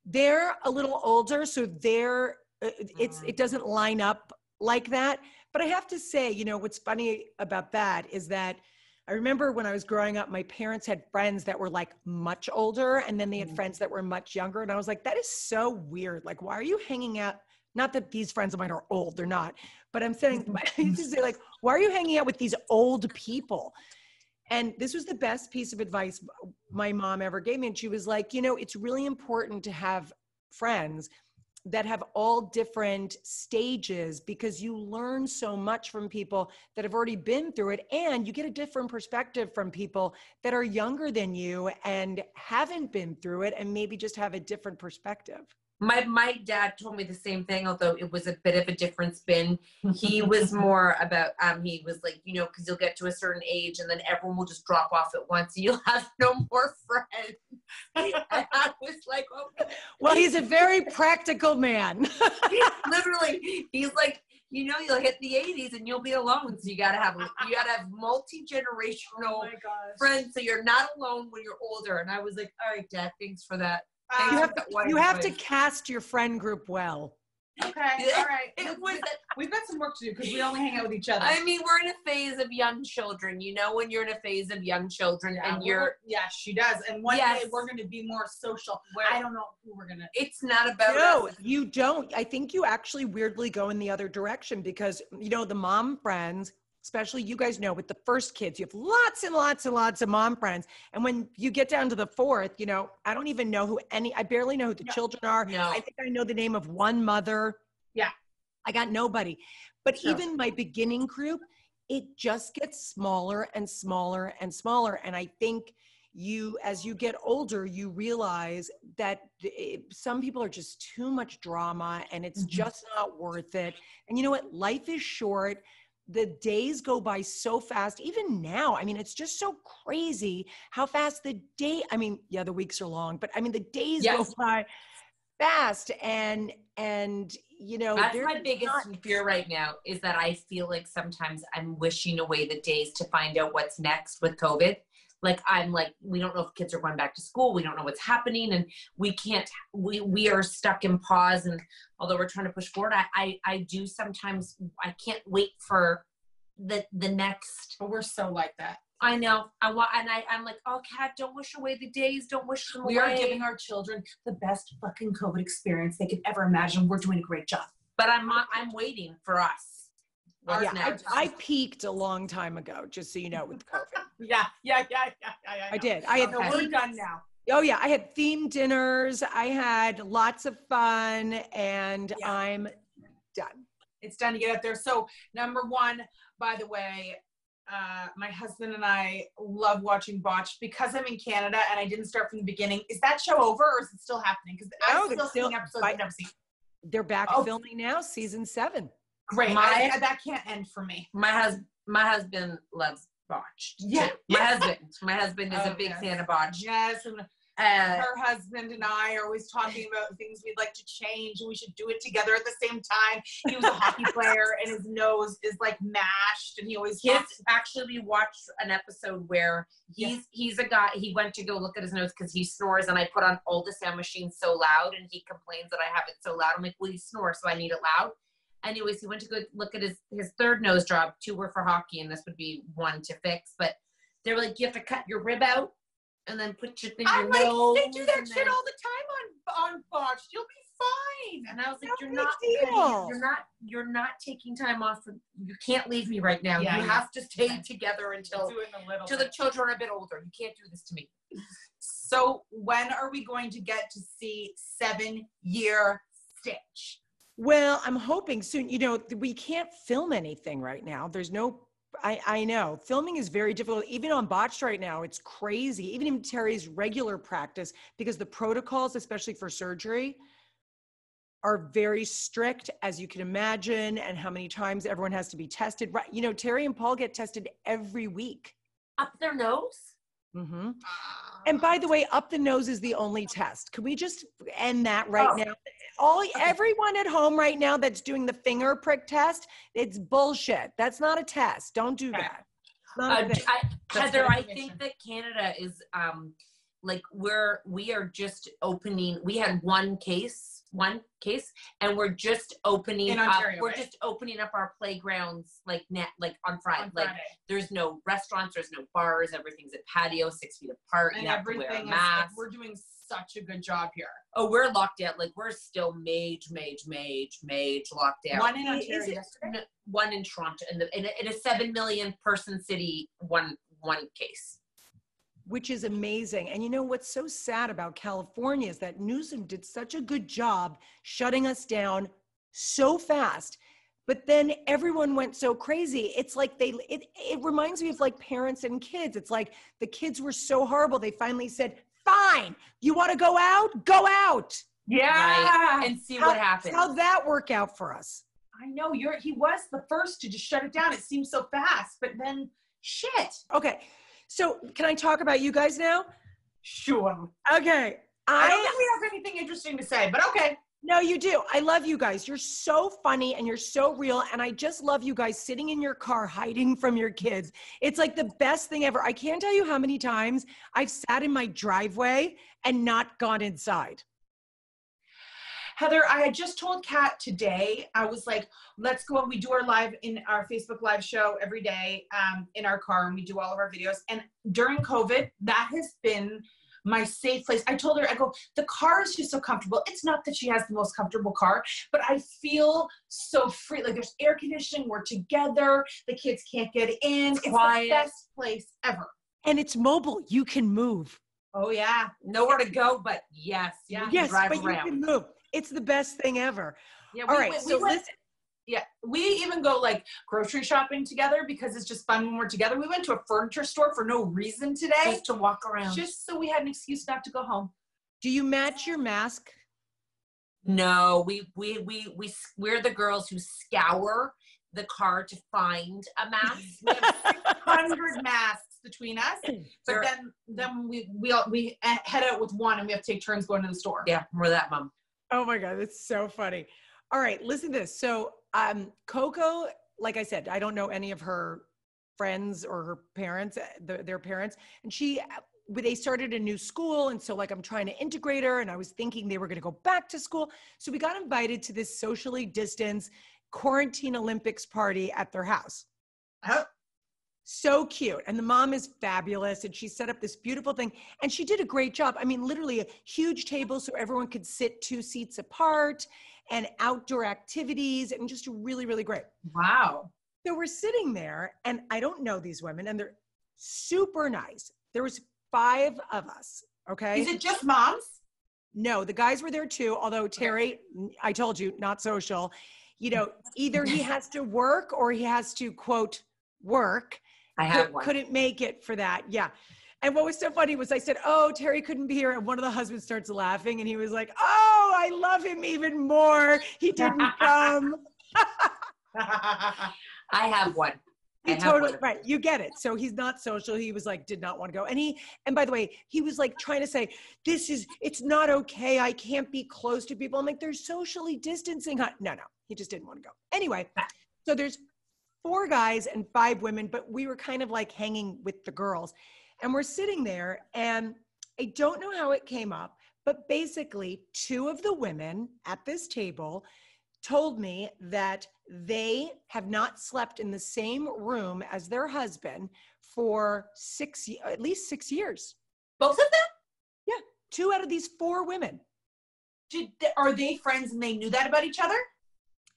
They're a little older, so it doesn't line up like that. But I have to say, you know, what's funny about that is that I remember when I was growing up, my parents had friends that were like much older, and then they had friends that were much younger. And I was like, that is so weird. Like, why are you hanging out? Not that these friends of mine are old, they're not. But I'm saying, I used to say like, why are you hanging out with these old people? And this was the best piece of advice my mom ever gave me. And she was like, you know, it's really important to have friends that have all different stages, because you learn so much from people that have already been through it, and you get a different perspective from people that are younger than you and haven't been through it and maybe just have a different perspective. My dad told me the same thing, although it was a bit of a different spin. He was more about, he was like, you know, because you'll get to a certain age and then everyone will just drop off at once and you'll have no more friends. And I was like, okay. Well, he's a very practical man. Literally, he's like, you know, you'll hit the 80s and you'll be alone. So you gotta have multi-generational friends, so you're not alone when you're older. And I was like, all right, Dad, thanks for that. You have to cast your friend group well. Okay, all right. We've got some work to do because we only hang out with each other. I mean, we're in a phase of young children. You know, when you're in a phase of young children, and you're she does. And one day we're going to be more social. I don't know who we're going to. It's not about No, us. you don't. I think you actually weirdly go in the other direction, because you know the mom friends. Especially, you guys know, with the first kids, you have lots and lots and lots of mom friends. And when you get down to the fourth, you know, I don't even know I barely know who the children are. No. I think I know the name of one mother. Yeah. I got nobody. But even my beginning group, it just gets smaller and smaller and smaller. And I think as you get older, you realize that some people are just too much drama and it's just not worth it. And you know what? Life is short. The days go by so fast. Even now, I mean, it's just so crazy how fast the weeks are long, but I mean, the days go by fast. And you know, that's my biggest fear right now, is that I feel like sometimes I'm wishing away the days to find out what's next with COVID. Like, I'm like, we don't know if kids are going back to school. We don't know what's happening, and we are stuck in pause. And although we're trying to push forward, I do sometimes, I can't wait for the next. But we're so like that. I know. I'm like, oh, Kat, don't wish away the days. Don't wish them away. We are giving our children the best fucking COVID experience they could ever imagine. We're doing a great job. But I'm waiting for us. I peaked a long time ago, just so you know, with COVID. Yeah. I did. We're done now. Oh yeah, I had themed dinners. I had lots of fun, and I'm done. It's done to get up there. So number one, by the way, my husband and I love watching Botched because I'm in Canada and I didn't start from the beginning. Is that show over, or is it still happening? Because I'm still seeing episodes I've never seen. They're back filming now, season 7. Great. That can't end for me. My husband loves Botched. Yeah. My husband is a big fan of Botched. Yes. And her husband and I are always talking about things we'd like to change, and we should do it together at the same time. He was a hockey player and his nose is like mashed, and he always actually, we watched an episode where he's a guy, he went to go look at his nose because he snores, and I put on all the sound machines so loud, and he complains that I have it so loud. I'm like, well, he snores, so I need it loud. Anyways, he went to go look at his third nose job. 2 were for hockey, and this would be 1 to fix. But they were like, you have to cut your rib out and then put your thing in your nose. They do that shit all the time on Botched. You'll be fine. And I was like, you're not taking time off. You can't leave me right now. Yeah, you have to stay together until the children are a bit older. You can't do this to me. So when are we going to get to see 7-Year Stitch? Well, I'm hoping soon. You know, we can't film anything right now. There's no I know. Filming is very difficult. Even on Botched right now, it's crazy. Even in Terry's regular practice, because the protocols, especially for surgery, are very strict, as you can imagine, and how many times everyone has to be tested. Right? You know, Terry and Paul get tested every week. Up their nose? Mm-hmm. And by the way, up the nose is the only test. Can we just end that right now? Everyone at home right now that's doing the finger prick test, it's bullshit. That's not a test. Don't do that. Heather, I think that Canada is like we are just opening. We had one case, and we're just opening up. We're just opening up our playgrounds like on Friday. Like there's no restaurants, there's no bars. Everything's at patio, 6 feet apart. And you have to wear a mask. We're doing such a good job here. Oh, we're locked out. Like we're still major locked down. One in Ontario yesterday. One in Toronto, in a 7 million person city. One case. Which is amazing. And you know what's so sad about California is that Newsom did such a good job shutting us down so fast, but then everyone went so crazy. It's like it reminds me of like parents and kids. It's like the kids were so horrible. They finally said, fine, you want to go out? Go out. Yeah. Right. And see what happens. How'd that work out for us? I know he was the first to just shut it down. It seemed so fast, but then shit. Okay. So can I talk about you guys now? Sure. Okay. I don't think we have anything interesting to say, but okay. No, you do. I love you guys. You're so funny and you're so real. And I just love you guys sitting in your car, hiding from your kids. It's like the best thing ever. I can't tell you how many times I've sat in my driveway and not gone inside. Heather, I had just told Kat today, I was like, let's go. We do our Facebook live show every day in our car, and we do all of our videos. And during COVID, that has been my safe place. I told her, I go, the car is just so comfortable. It's not that she has the most comfortable car, but I feel so free. Like there's air conditioning, we're together, the kids can't get in. It's quiet. The best place ever. And it's mobile. You can move. Oh yeah. Nowhere to go, but yes. Yes, drive but around. You can move. It's the best thing ever. Yeah, all right. We even go like grocery shopping together because it's just fun when we're together. We went to a furniture store for no reason today. Just to walk around. Just so we had an excuse not to go home. Do you match your mask? No, we're the girls who scour the car to find a mask. We have 600 masks between us, but then we head out with one and we have to take turns going to the store. Yeah, we're that mom. Oh my God, that's so funny. All right, listen to this. So Coco, like I said, I don't know any of her friends or her parents, their parents, and they started a new school. And so like, I'm trying to integrate her, and I was thinking they were going to go back to school. So we got invited to this socially distanced quarantine Olympics party at their house. Oh. So cute. And the mom is fabulous. And she set up this beautiful thing. And she did a great job. I mean, literally a huge table so everyone could sit 2 seats apart, and outdoor activities, and just really, really great. Wow. So we're sitting there, and I don't know these women, and they're super nice. There was 5 of us. Okay. Is it just moms? No, the guys were there too. Although Terry, I told you, not social. You know, either he has to work or he has to quote work. I have one. Couldn't make it for that. Yeah. And what was so funny was I said, oh, Terry couldn't be here. And one of the husbands starts laughing, and he was like, oh, I love him even more. He didn't come. I have one. Right. You get it. So he's not social. He was like, did not want to go. And by the way, he was like trying to say, it's not okay. I can't be close to people. I'm like, they're socially distancing. No, he just didn't want to go. Anyway, so there's 4 guys and 5 women, but we were kind of like hanging with the girls, and we're sitting there, and I don't know how it came up, but basically 2 of the women at this table told me that they have not slept in the same room as their husband for at least 6 years. Both of them? Yeah. 2 out of these 4 women. Are they friends and they knew that about each other?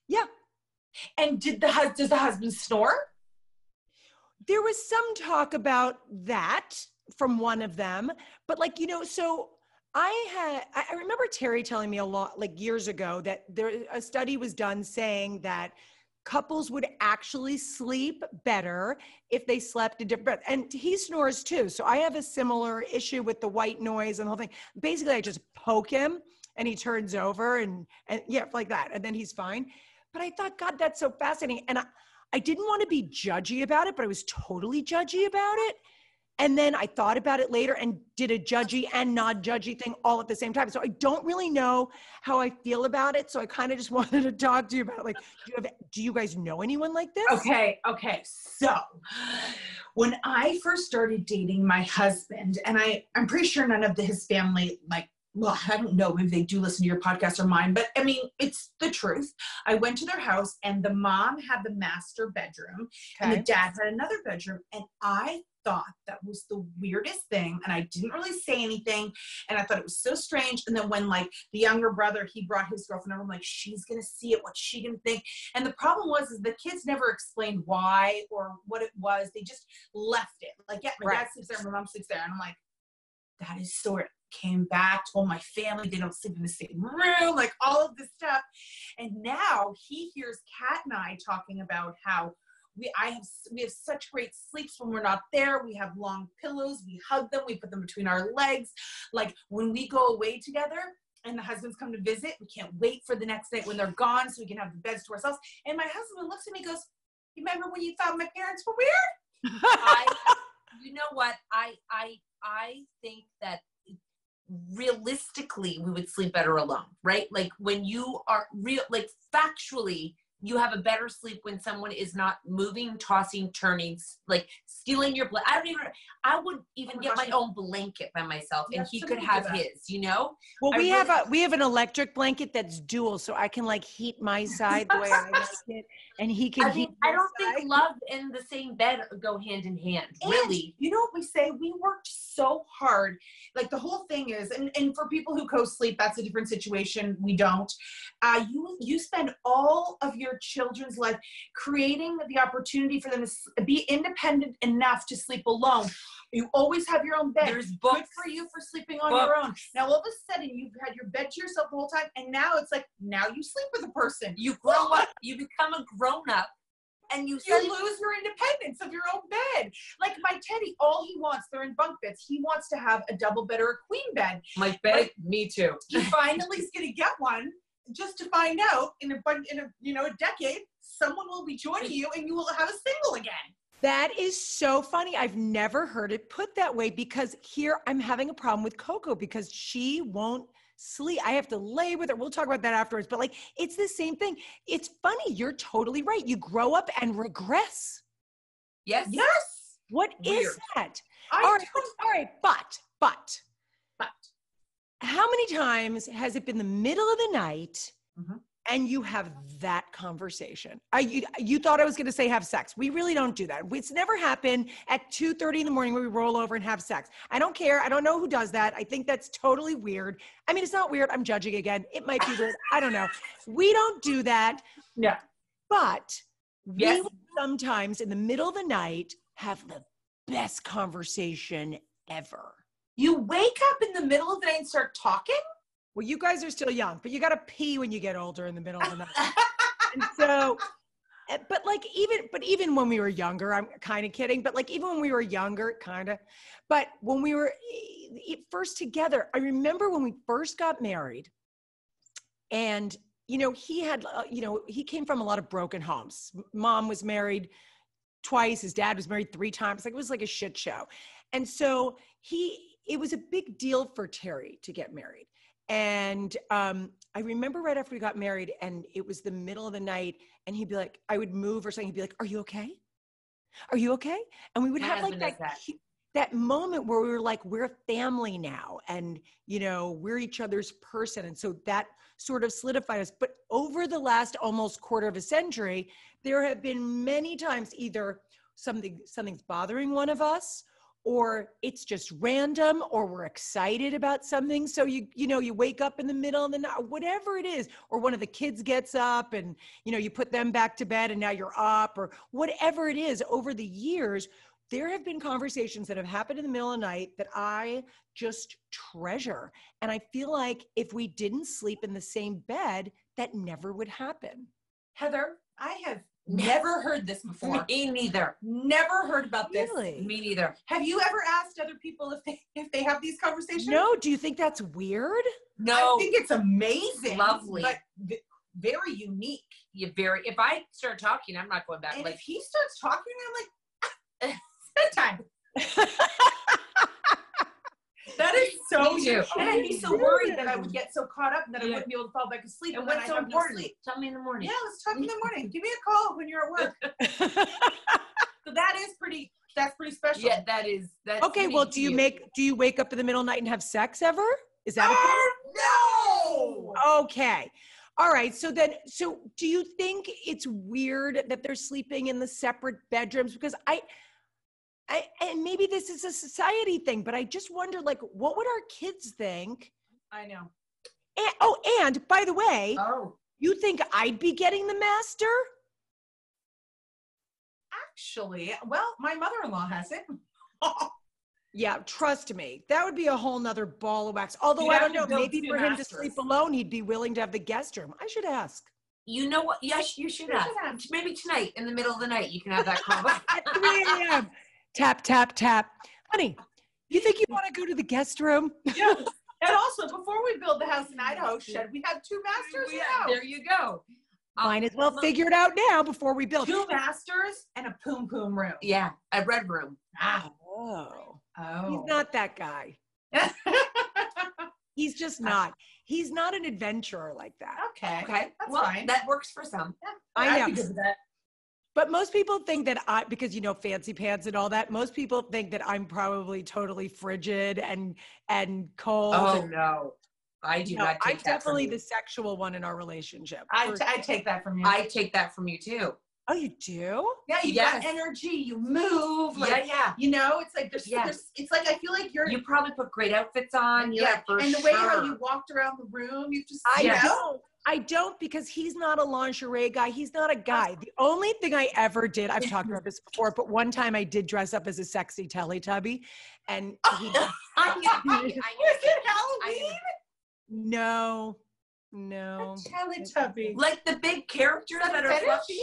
Yeah. And does the husband snore? There was some talk about that from one of them, but like, you know, so I remember Terry telling me a lot, like years ago, that a study was done saying that couples would actually sleep better if they slept a different, and he snores too. So I have a similar issue with the white noise and the whole thing. Basically, I just poke him and he turns over and yeah, like that. And then he's fine. But I thought, God, that's so fascinating. And I didn't want to be judgy about it, but I was totally judgy about it. And then I thought about it later and did a judgy and not judgy thing all at the same time. So I don't really know how I feel about it. So I kind of just wanted to talk to you about, like, do you guys know anyone like this? Okay. So when I first started dating my husband, and I'm pretty sure none of his family, like, well, I don't know if they do listen to your podcast or mine, but I mean, it's the truth. I went to their house and the mom had the master bedroom and the dad had another bedroom. And I thought that was the weirdest thing. And I didn't really say anything. And I thought it was so strange. And then when, like, the younger brother, he brought his girlfriend over, I'm like, she's going to see it. What's she going to think? And the problem was, is the kids never explained why or what it was. They just left it. Like, yeah, my dad sleeps there, my mom sleeps there. And I'm like, that is so weird. Came back, told my family they don't sleep in the same room, like all of this stuff. And now he hears Kat and I talking about how we have such great sleeps when we're not there. We have long pillows, we hug them, we put them between our legs. Like when we go away together and the husbands come to visit, we can't wait for the next night when they're gone so we can have the beds to ourselves. And my husband looks at me and goes, you remember when you thought my parents were weird? You know what? I think that realistically we would sleep better alone, right? Like when you are real, like factually, you have a better sleep when someone is not moving, tossing, turning, like stealing your blanket. I would even get my own blanket by myself, and he could have his, you know? Well, we have an electric blanket that's dual, so I can like heat my side the way I like it, and he can heat I don't think love and the same bed go hand in hand, and really. You know what we say? We worked so hard. Like the whole thing is, and for people who co-sleep, that's a different situation. We don't. You spend all of your children's life creating the opportunity for them to be independent enough to sleep alone. You always have your own bed. There's books. Good for you for sleeping on your own. Now, all of a sudden, you've had your bed to yourself the whole time, and now it's like, now you sleep with a person. You grow up. You become a grown-up. And you lose your independence of your own bed. Like my Teddy, all he wants, they're in bunk beds. He wants to have a double bed or a queen bed. My bed, me too. He finally is going to get one, just to find out in a decade, someone will be joining you and you will have a single again. That is so funny. I've never heard it put that way, because here I'm having a problem with Coco because she won't sleep. I have to lay with her. We'll talk about that afterwards, but like, it's the same thing. It's funny. You're totally right. You grow up and regress. Yes. What Weird. is that? All right. But how many times has it been the middle of the night and you have that conversation? You thought I was going to say have sex. We really don't do that. It's never happened at 2:30 in the morning when we roll over and have sex. I don't care. I don't know who does that. I think that's totally weird. I mean, it's not weird. I'm judging again. It might be weird. I don't know. We don't do that. Yeah. But we will sometimes in the middle of the night have the best conversation ever. You wake up in the middle of the night and start talking? Well, you guys are still young, but you got to pee when you get older in the middle of the night. And so, but even when we were younger, I'm kind of kidding, but like even when we were younger, kind of, but when we were first together, I remember when we first got married and, he had, he came from a lot of broken homes. Mom was married twice. His dad was married 3 times. Like it was like a shit show. And so it was a big deal for Terry to get married. And I remember right after we got married and it was the middle of the night and he'd be like, I would move or something. He'd be like, are you okay? Are you okay? And we would have like that moment where we were like, we're a family now and, we're each other's person. And so that sort of solidified us. But over the last almost quarter of a century, there have been many times either something's bothering one of us, or it's just random, or we're excited about something. So you wake up in the middle of the night, whatever it is, or one of the kids gets up and, you put them back to bed and now you're up, or whatever it is. Over the years, there have been conversations that have happened in the middle of the night that I just treasure. And I feel like if we didn't sleep in the same bed, that never would happen. Heather, I have Never heard this before. Me neither. Never heard about this. Really? Me neither. Have you ever asked other people if they have these conversations? No, do you think that's weird? No. I think it's amazing. Lovely. But very unique. If I start talking, I'm not going back. And Like, if he starts talking, I'm like, bedtime. That is so Me too. And I'd be so worried that I would get so caught up that I wouldn't be able to fall back asleep. and then what's I'd so have no important? sleep. Tell me in the morning. Yeah, let's talk in the morning. Give me a call when you're at work. So that's pretty special. Yeah, that's Okay, unique well, to do you wake up in the middle of the night and have sex ever? Is that no! okay? All right. So do you think it's weird that they're sleeping in the separate bedrooms? Because and maybe this is a society thing, but I just wonder, like, what would our kids think? I know. And by the way, Oh. you think I'd be getting the master? Actually, well, my mother-in-law has it. Yeah, trust me. That would be a whole nother ball of wax. Although You'd I have don't to know, build maybe two for him to masters. sleep alone, he'd be willing to have the guest room. I should ask. You know what? Yes, you should have. Maybe tonight, in the middle of the night, you can have that combo. At 3 a.m. Tap, tap, tap. Honey, you think you want to go to the guest room? Yeah. And also, before we build the house in Idaho, should we have two masters? now? There you go. Might as well figure it out now before we build. Two masters and a poom poom room. Yeah, a red room. Oh, Oh. he's not that guy. He's just not. He's not an adventurer like that. Okay. Okay, That's well, fine. that works for some. I I'd know. be good with that. But most people think that because fancy pants and all that, most people think that I'm probably totally frigid and cold. Oh and, no, I do no, not take I'm that definitely from the you. sexual one in our relationship. I take that from you. I take that from you too. Oh, you do? Yeah, you Yes. got energy. You move. Like, Yeah. You know, it's like Yeah. it's like I feel like you're. You probably put great outfits on. Yeah, for and the way how sure. you walked around the room, you just. I don't because he's not a lingerie guy. He's not a guy. The only thing I ever did, I've talked about this before, but one time I did dress up as a sexy Teletubby, and he. Was it Halloween? No. Teletubby. Like the big characters that are fetish? fluffy.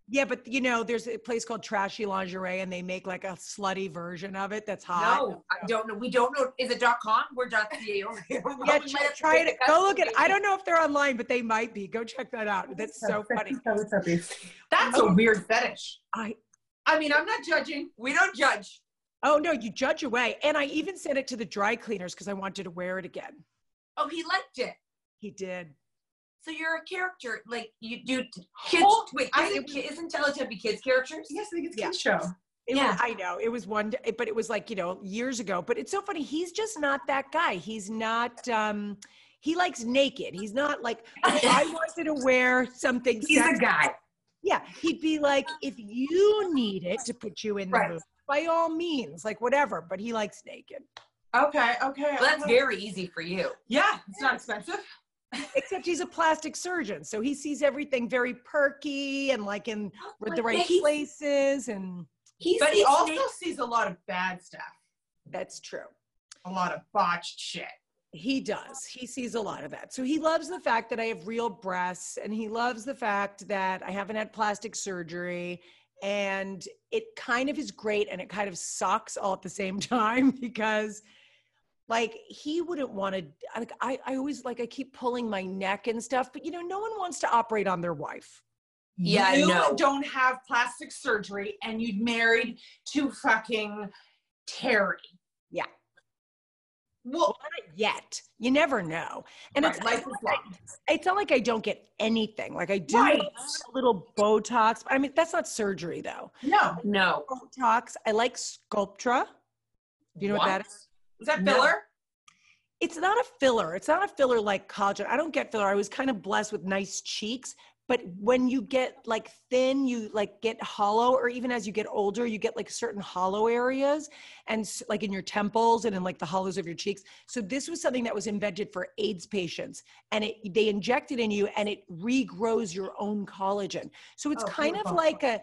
Yeah, but there's a place called Trashy Lingerie, and they make like a slutty version of it that's hot. No, I don't know. We don't know. Is it .com? We're .ca over here. Yeah, We might have to try take it. a Go look at it. custom I don't know if they're online, but they might be. Go check that out. That's so funny. That's a weird fetish. I mean, I'm not judging. We don't judge. Oh no, you judge away. And I even sent it to the dry cleaners because I wanted to wear it again. Oh, he liked it. He did. So you're a character, like you do kids. Wait, isn't Teletubby kids characters? Yes, I think it's a Yeah. kid's show. I know it was one day, but it was like, years ago, but it's so funny. He's just not that guy. He's not, he likes naked. He's not like, if I wanted to wear something. He's sexy, a guy. Yeah. He'd be like, if you need it to put you in the mood, by all means, like whatever, but he likes naked. Okay. Well, that's very easy for you. Yeah, it's not expensive. Except he's a plastic surgeon. So he sees everything very perky and like in the right places. And But he also sees a lot of bad stuff. that's true. A lot of botched shit. He does. He sees a lot of that. So he loves the fact that I have real breasts, and he loves the fact that I haven't had plastic surgery. And it kind of is great, and it kind of sucks all at the same time because like he wouldn't want to, like, I always like, I keep pulling my neck and stuff, but no one wants to operate on their wife. Yeah, you I know. don't have plastic surgery and you'd married to fucking Terry. Yeah. Well, not yet. You never know. And right, life is long. It's not like I don't get anything. Like I do Right. a little Botox. I mean, that's not surgery though. No. Botox. I like Sculptra. Do you know what that is? Is that filler? It's not a filler. It's not a filler like collagen. I don't get filler. I was kind of blessed with nice cheeks. But when you get like thin, you like get hollow, or even as you get older, you get like certain hollow areas and like in your temples and in like the hollows of your cheeks. So this was something that was invented for AIDS patients, and they inject it in you and it regrows your own collagen. So it's kind of like a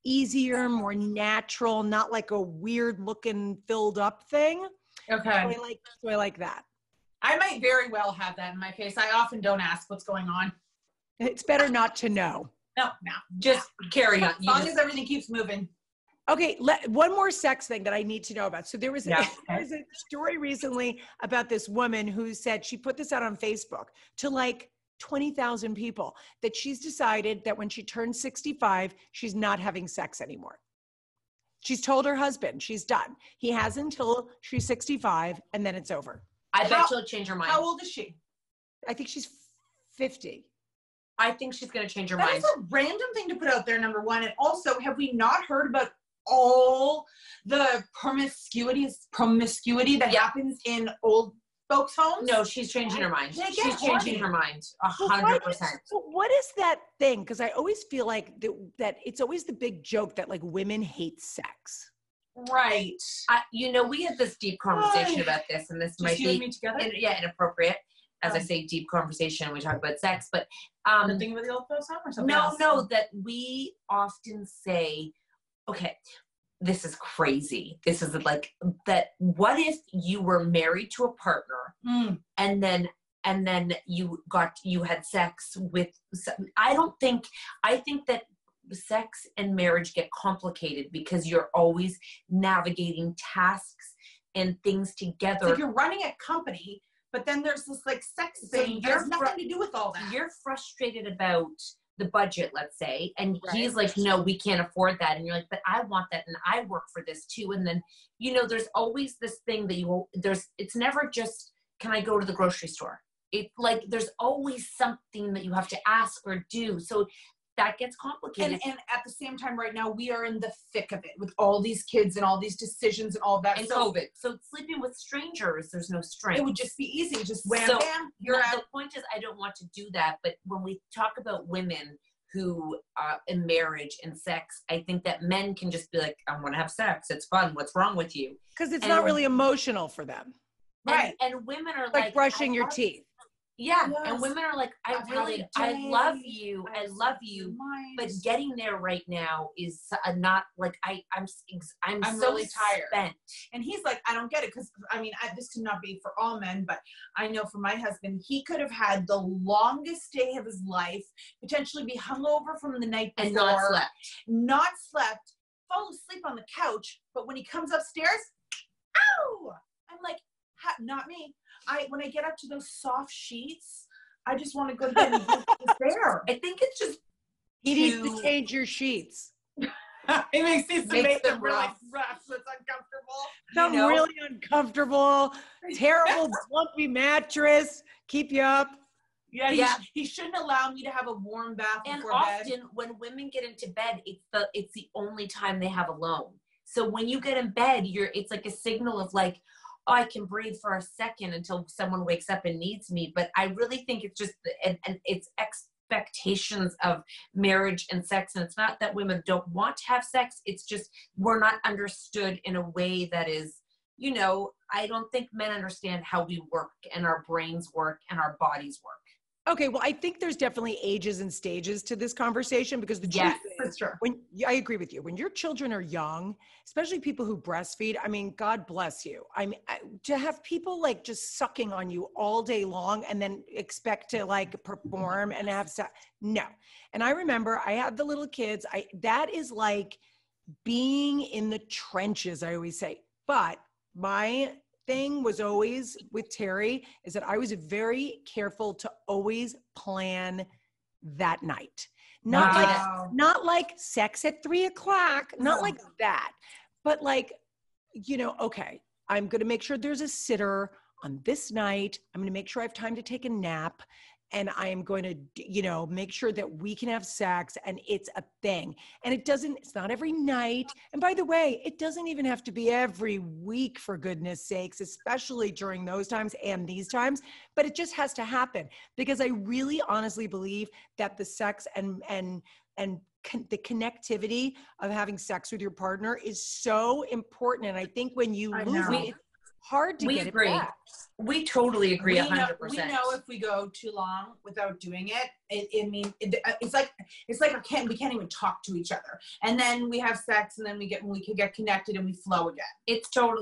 easier, more natural, not like a weird looking filled up thing. Okay. So I like that. I might very well have that in my case. I often don't ask what's going on. It's better not to know. No. Just carry on. As long as everything keeps moving. Okay, one more sex thing that I need to know about. So there was Yeah. there was a story recently about this woman who said she put this out on Facebook to like 20,000 people that she's decided that when she turns 65, she's not having sex anymore. She's told her husband she's done. He has until she's 65 and then it's over. I bet she'll change her mind. How old is she? I think she's 50. I think she's going to change her That mind. is a random thing to put out there, number one. And also, have we not heard about all the promiscuity that happens in old folks' homes? No, she's changing her mind. She's changing her mind 100%. So what is that thing? Because I always feel like that it's always the big joke that like women hate sex. Right. We had this deep conversation about this, and this might you and be me together? Inappropriate. As I say, deep conversation, we talk about sex, but The thing with the old folks' home or something else? no, that we often say, okay, this is crazy. This is like that. What if you were married to a partner and then you had sex with? I think that sex and marriage get complicated because you're always navigating tasks and things together. It's like you're running a company, but then there's this like sex thing. There's nothing to do with all that. You're frustrated about the budget, let's say, and he's like, no, we can't afford that. And you're like, but I want that and I work for this too. And then, there's always this thing that it's never just, can I go to the grocery store? It's like, there's always something that you have to ask or do. So that gets complicated. And at the same time, right now, we are in the thick of it with all these kids and all these decisions and all that. And COVID. So sleeping with strangers, there's no strength. It would just be easy. Just wham, bam, you're out. The point is, I don't want to do that. But when we talk about women who in marriage and sex, I think that men can just be like, I want to have sex. It's fun. What's wrong with you? Because it's not really emotional for them. Right. And women are like brushing your teeth. Yeah. Yes. And women are like, I love you. I love you. But getting there right now is not like, I'm so really tired. Spent. And he's like, I don't get it. Cause this could not be for all men, but I know for my husband, he could have had the longest day of his life, potentially be hungover from the night before. And not slept, fall asleep on the couch. But when he comes upstairs, ow! I'm like, not me. When I get up to those soft sheets, I just want to go to bed and he's there. I think it's just he needs to change your sheets. It makes them really rough, so it's uncomfortable. Really uncomfortable, terrible, lumpy mattress, keep you up. Yeah. He shouldn't allow me to have a warm bath before bed. And often when women get into bed, it's the only time they have alone. So when you get in bed, it's like a signal of like, I can breathe for a second until someone wakes up and needs me. But I really think it's just, and it's expectations of marriage and sex. And it's not that women don't want to have sex. It's just, we're not understood in a way that is, I don't think men understand how we work and our brains work and our bodies work. Okay, well, I think there's definitely ages and stages to this conversation because the truth is, I agree with you. When your children are young, especially people who breastfeed, God bless you. To have people like just sucking on you all day long and then expect to like perform and have sex, no. And I remember I had the little kids. That is like being in the trenches, I always say. But my thing was always with Terry is that I was very careful to always plan that night. Not like sex at 3:00, not like that, but like, okay, I'm going to make sure there's a sitter on this night. I'm going to make sure I have time to take a nap. And I am going to, make sure that we can have sex and it's a thing. And it's not every night. And by the way, it doesn't even have to be every week for goodness sakes, especially during those times and these times, but it just has to happen because I really honestly believe that the sex and the connectivity of having sex with your partner is so important. And I think when you lose it, it's hard to get it back. We totally agree 100%. We know if we go too long without doing it, it's like we can't even talk to each other. And then we have sex and then we can get connected and we flow again.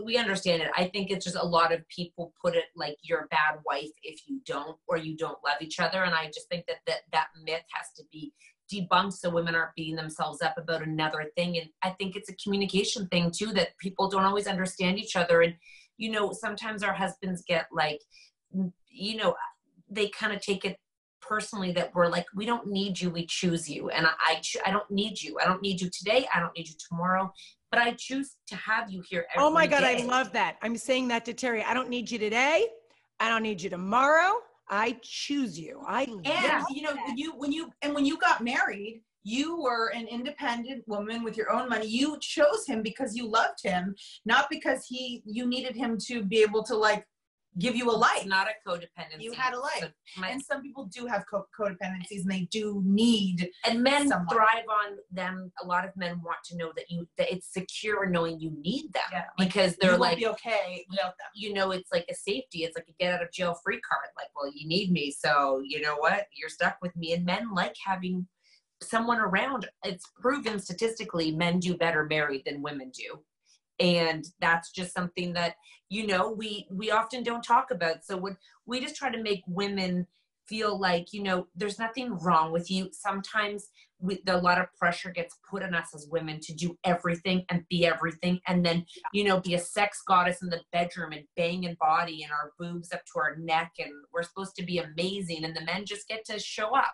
We understand it. I think it's just a lot of people put it like you're a bad wife if you don't, or you don't love each other. And I just think that myth has to be debunked so women aren't beating themselves up about another thing. And I think it's a communication thing too, that people don't always understand each other. And, you know, sometimes our husbands get like, you know, they kind of take it personally that we're like, we don't need you, we choose you. And I don't need you. I don't need you today. I don't need you tomorrow, but I choose to have you here every day. Oh my God, I love that. I'm saying that to Terry. I don't need you today. I don't need you tomorrow. I choose you. You know, when you got married, you were an independent woman with your own money. You chose him because you loved him, not because you needed him to be able to like give you a life. It's not a codependency. You had a life. And some people do have codependencies, and they do need. And men thrive on them. A lot of men want to know that it's secure knowing you need them, because they're you like, won't be okay without them. You know, it's like a safety. It's like a get out of jail free card. Like, well, you need me, so you know what? You're stuck with me. And men like having someone around. It's proven statistically, men do better married than women do. And that's just something that, you know, we often don't talk about. So when we just try to make women feel like, you know, there's nothing wrong with you. Sometimes a lot of pressure gets put on us as women to do everything and be everything. And then, you know, be a sex goddess in the bedroom and banging body and our boobs up to our neck. And we're supposed to be amazing. And the men just get to show up.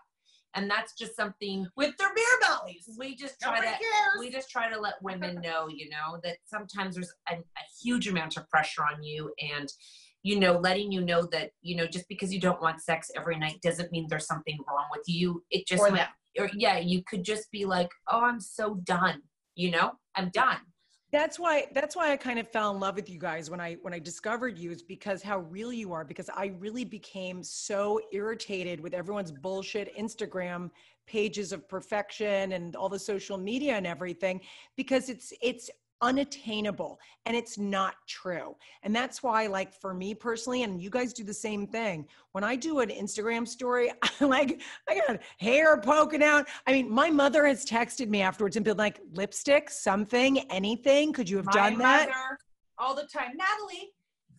And that's just something with their beer bellies. We just try to let women know, you know, that sometimes there's a huge amount of pressure on you, and, you know, letting you know that, you know, just because you don't want sex every night doesn't mean there's something wrong with you. It just, you could just be like, oh, I'm so done. You know, I'm done. That's why I kind of fell in love with you guys when I discovered you, is because how real you are, because I really became so irritated with everyone's bullshit Instagram pages of perfection and all the social media and everything, because it's unattainable and it's not true. And that's why, like, for me personally, and you guys do the same thing, when I do an Instagram story, I got hair poking out. I mean, my mother has texted me afterwards and been like, lipstick, something, anything, could you have done that? My mother all the time, Natalie,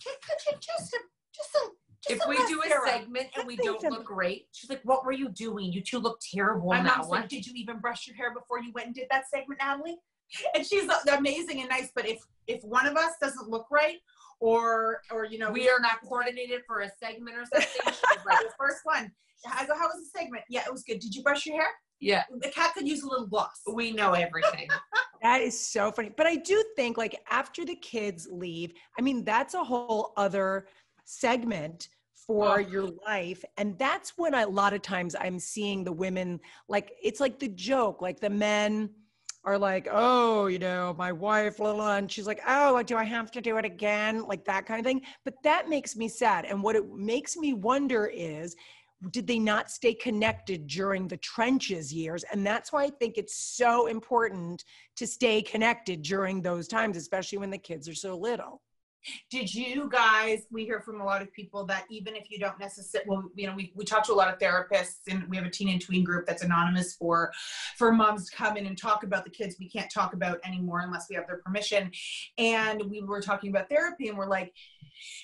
could you just if we do a segment and we don't look great, she's like, what were you doing? You two look terrible in that one. Like, did you even brush your hair before you went and did that segment, Natalie? And she's amazing and nice, but if one of us doesn't look right, or you know, we are not coordinated for a segment or something, she's like, the first one, I go, how was the segment? Yeah, it was good. Did you brush your hair? Yeah. The cat could use a little gloss. We know everything. That is so funny. But I do think, like, after the kids leave, I mean, that's a whole other segment for your life. And that's when a lot of times I'm seeing the women, like, it's like the joke, like the men are like, oh, you know, my wife, and she's like, oh, do I have to do it again? Like that kind of thing. But that makes me sad. And what it makes me wonder is, did they not stay connected during the trenches years? And that's why I think it's so important to stay connected during those times, especially when the kids are so little. Did you guys, we hear from a lot of people that even if you don't necessarily, well, you know, we talk to a lot of therapists, and we have a teen and tween group that's anonymous for moms to come in and talk about the kids we can't talk about anymore unless we have their permission. And we were talking about therapy, and we're like,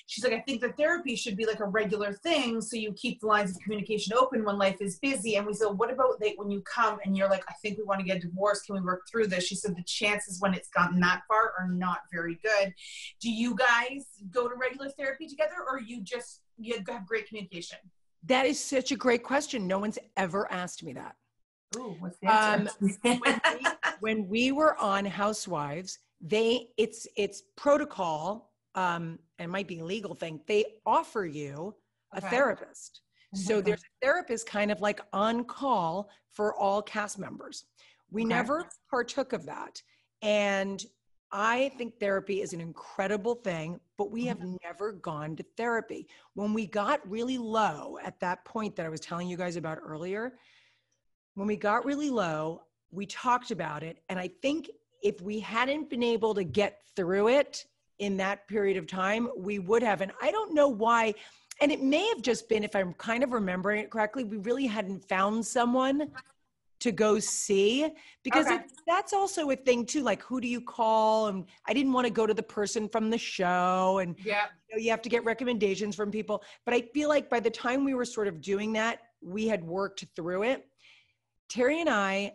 she's like, I think that therapy should be like a regular thing, so you keep the lines of communication open when life is busy. And we said, what about when you come and you're like, I think we want to get divorced, can we work through this? She said the chances when it's gotten that far are not very good. Do you guys go to regular therapy together, or you have great communication? That is such a great question. No one's ever asked me that. Ooh, what's the answer? When we were on Housewives, it's protocol, and it might be a legal thing. They offer you a therapist. So there's a therapist kind of like on call for all cast members. We never partook of that. And I think therapy is an incredible thing, but we have never gone to therapy. When we got really low at that point that I was telling you guys about earlier, when we got really low, we talked about it. And I think if we hadn't been able to get through it in that period of time, we would have. And I don't know why. And it may have just been, if I'm kind of remembering it correctly, we really hadn't found someone to go see, because that's also a thing too. Like, who do you call? And I didn't want to go to the person from the show, and you know, you have to get recommendations from people. But I feel like by the time we were sort of doing that, we had worked through it. Terry and I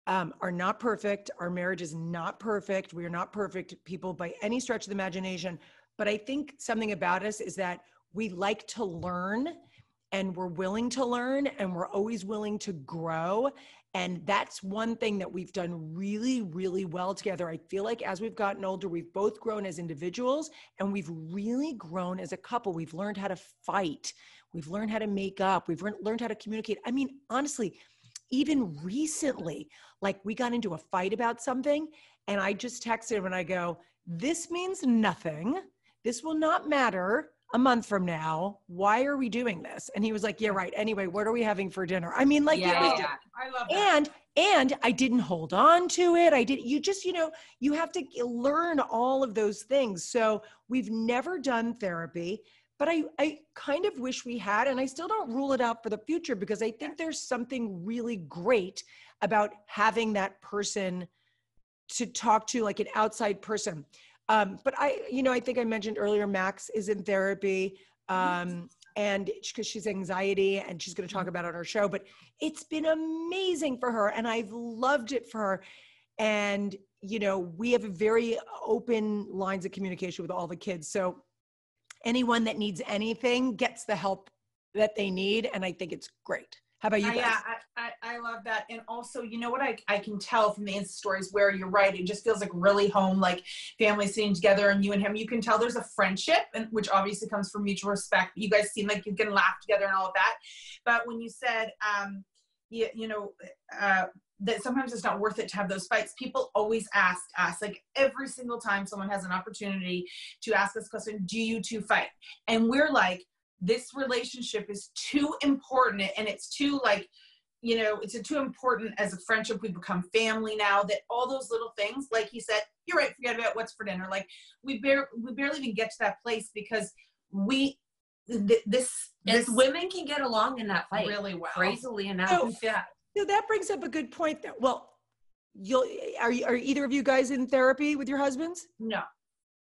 are not perfect. Our marriage is not perfect. We are not perfect people by any stretch of the imagination. But I think something about us is that we like to learn, and we're willing to learn, and we're always willing to grow. And that's one thing that we've done really, really well together. I feel like as we've gotten older, we've both grown as individuals, and we've really grown as a couple. We've learned how to fight. We've learned how to make up. We've learned how to communicate. I mean, honestly, even recently, like we got into a fight about something, and I just texted him and I go, this means nothing. This will not matter a month from now. Why are we doing this? And he was like, yeah, right. Anyway, what are we having for dinner? I mean, like, I love that. And I didn't hold on to it. You just, you have to learn all of those things. So we've never done therapy, but I kind of wish we had, and I still don't rule it out for the future, because I think there's something really great about having that person to talk to, like an outside person. But I think I mentioned earlier, Max is in therapy, and because she's anxiety, and she's going to talk about it on our show, but it's been amazing for her, and I've loved it for her. And, we have a very open lines of communication with all the kids. So anyone that needs anything gets the help that they need. And I think it's great. How about you guys? Yeah, I love that. And also, you know what I can tell from the Insta stories, where you're right, it just feels like really home, like family sitting together, and you and him, you can tell there's a friendship, and which obviously comes from mutual respect. You guys seem like you can laugh together and all of that. But when you said, that sometimes it's not worth it to have those fights, people always ask us, like every single time someone has an opportunity to ask us a question, do you two fight? And we're like, this relationship is too important, and it's too it's too important as a friendship. We become family now, that all those little things, like he said, you're right, forget about what's for dinner. Like we barely even get to that place, because this women can get along in that fight really well. Crazily enough. So that brings up a good point though. Well, are either of you guys in therapy with your husbands? No.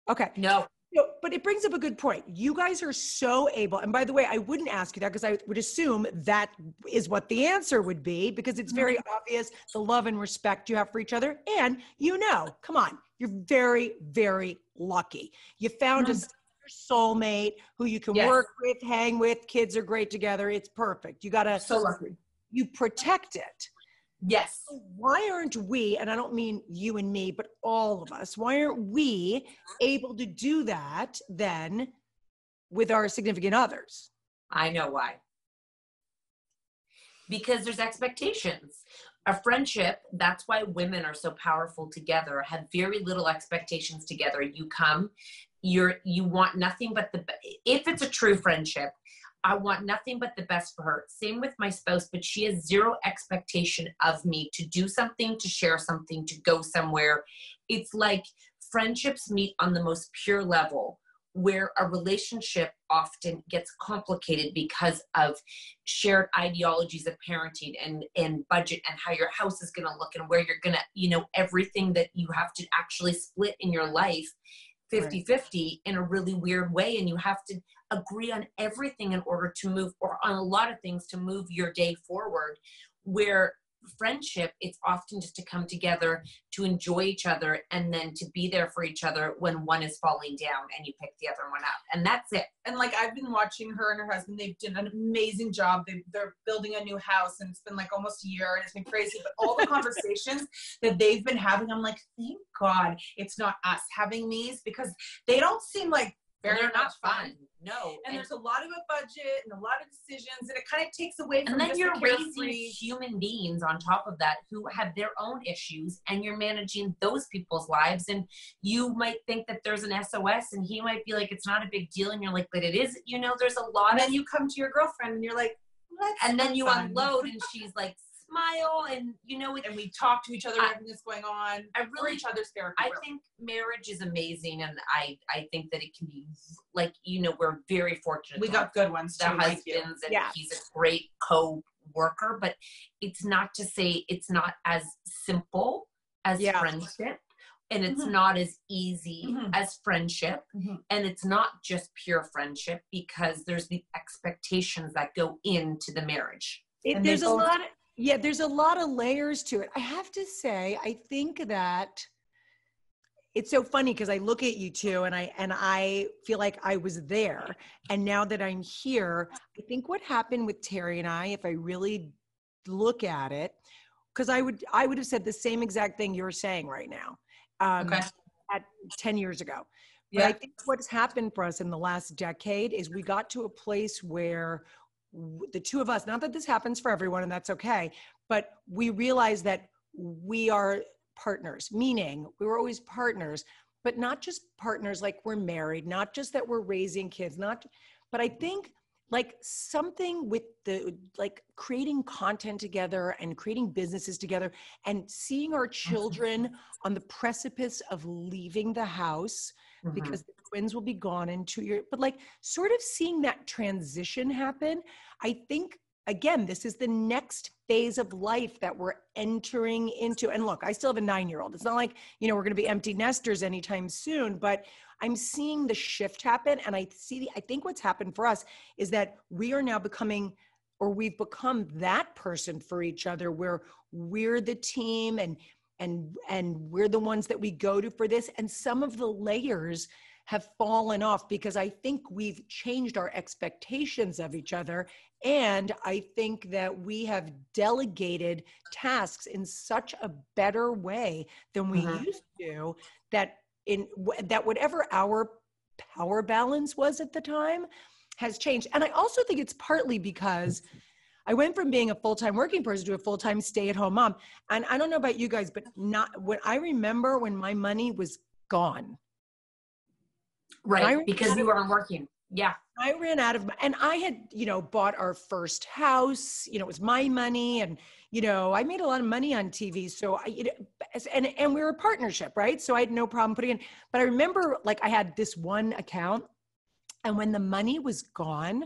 Okay. No. But it brings up a good point. You guys are so able, and by the way, I wouldn't ask you that, because I would assume that is what the answer would be, because it's very obvious the love and respect you have for each other. And come on, you're very, very lucky. You found a soulmate who you can work with, hang with, kids are great together. It's perfect. You gotta, so lucky. You protect it. Yes. So why aren't we, and I don't mean you and me, but all of us, why aren't we able to do that then with our significant others? I know why. Because there's expectations. A friendship, that's why women are so powerful together, have very little expectations together. You come, you want nothing but if it's a true friendship, I want nothing but the best for her. Same with my spouse, but she has zero expectation of me to do something, to share something, to go somewhere. It's like friendships meet on the most pure level, where a relationship often gets complicated because of shared ideologies of parenting and budget, and how your house is going to look, and where you're going to, everything that you have to actually split in your life 50-50 in a really weird way. And you have to agree on everything in order to move, or on a lot of things to move your day forward. Where friendship, it's often just to come together, to enjoy each other, and then to be there for each other when one is falling down and you pick the other one up. And that's it. And like, I've been watching her and her husband, they've done an amazing job. They're building a new house, and it's been like almost a year, and it's been crazy. But all the conversations that they've been having, I'm like, thank God it's not us having these, because they don't seem like they're not fun. No. And there's a lot of a budget and a lot of decisions, and it kind of takes away from, and then just you're the raising carefree human beings on top of that who have their own issues, and you're managing those people's lives. And you might think that there's an SOS, and he might be like, it's not a big deal. And you're like, but it is, there's a lot. And then you come to your girlfriend and you're like, and then you unload, and she's like, smile, and and we talk to each other, everything that's going on. Really, each other's therapy. I think marriage is amazing, and I think that it can be like, we're very fortunate. We got good ones too, the husbands, and he's a great co-worker. But it's not to say it's not as simple as friendship, and it's not as easy as friendship, and it's not just pure friendship, because there's the expectations that go into the marriage. There's a lot of Yeah, there's a lot of layers to it. I have to say, I think that it's so funny because I look at you two and I feel like I was there. And now that I'm here, I think what happened with Terry and I, if I really look at it, because I would have said the same exact thing you're saying right now, at 10 years ago. But I think what's happened for us in the last decade is we got to a place where the two of us, not that this happens for everyone and that's okay, but we realized that we are partners, meaning we were always partners, but not just partners like we're married, not just that we're raising kids, but I think like something with the, like creating content together and creating businesses together and seeing our children on the precipice of leaving the house because the twins will be gone in 2 years, but like sort of seeing that transition happen. I think, again, this is the next phase of life that we're entering into. And look, I still have a 9-year-old. It's not like, we're going to be empty nesters anytime soon, but I'm seeing the shift happen. And I think what's happened for us is that we are now we've become that person for each other where we're the team and we're the ones that we go to for this. And some of the layers have fallen off because I think we've changed our expectations of each other. And I think that we have delegated tasks in such a better way than we used to, that whatever our power balance was at the time has changed. And I also think it's partly because I went from being a full-time working person to a full-time stay-at-home mom. And I don't know about you guys, but I remember when my money was gone. Right, because you weren't working. Yeah. I ran out of, and I had, bought our first house, it was my money, and, I made a lot of money on TV. So and we were a partnership, right? So I had no problem putting in, but I remember like I had this one account, and when the money was gone,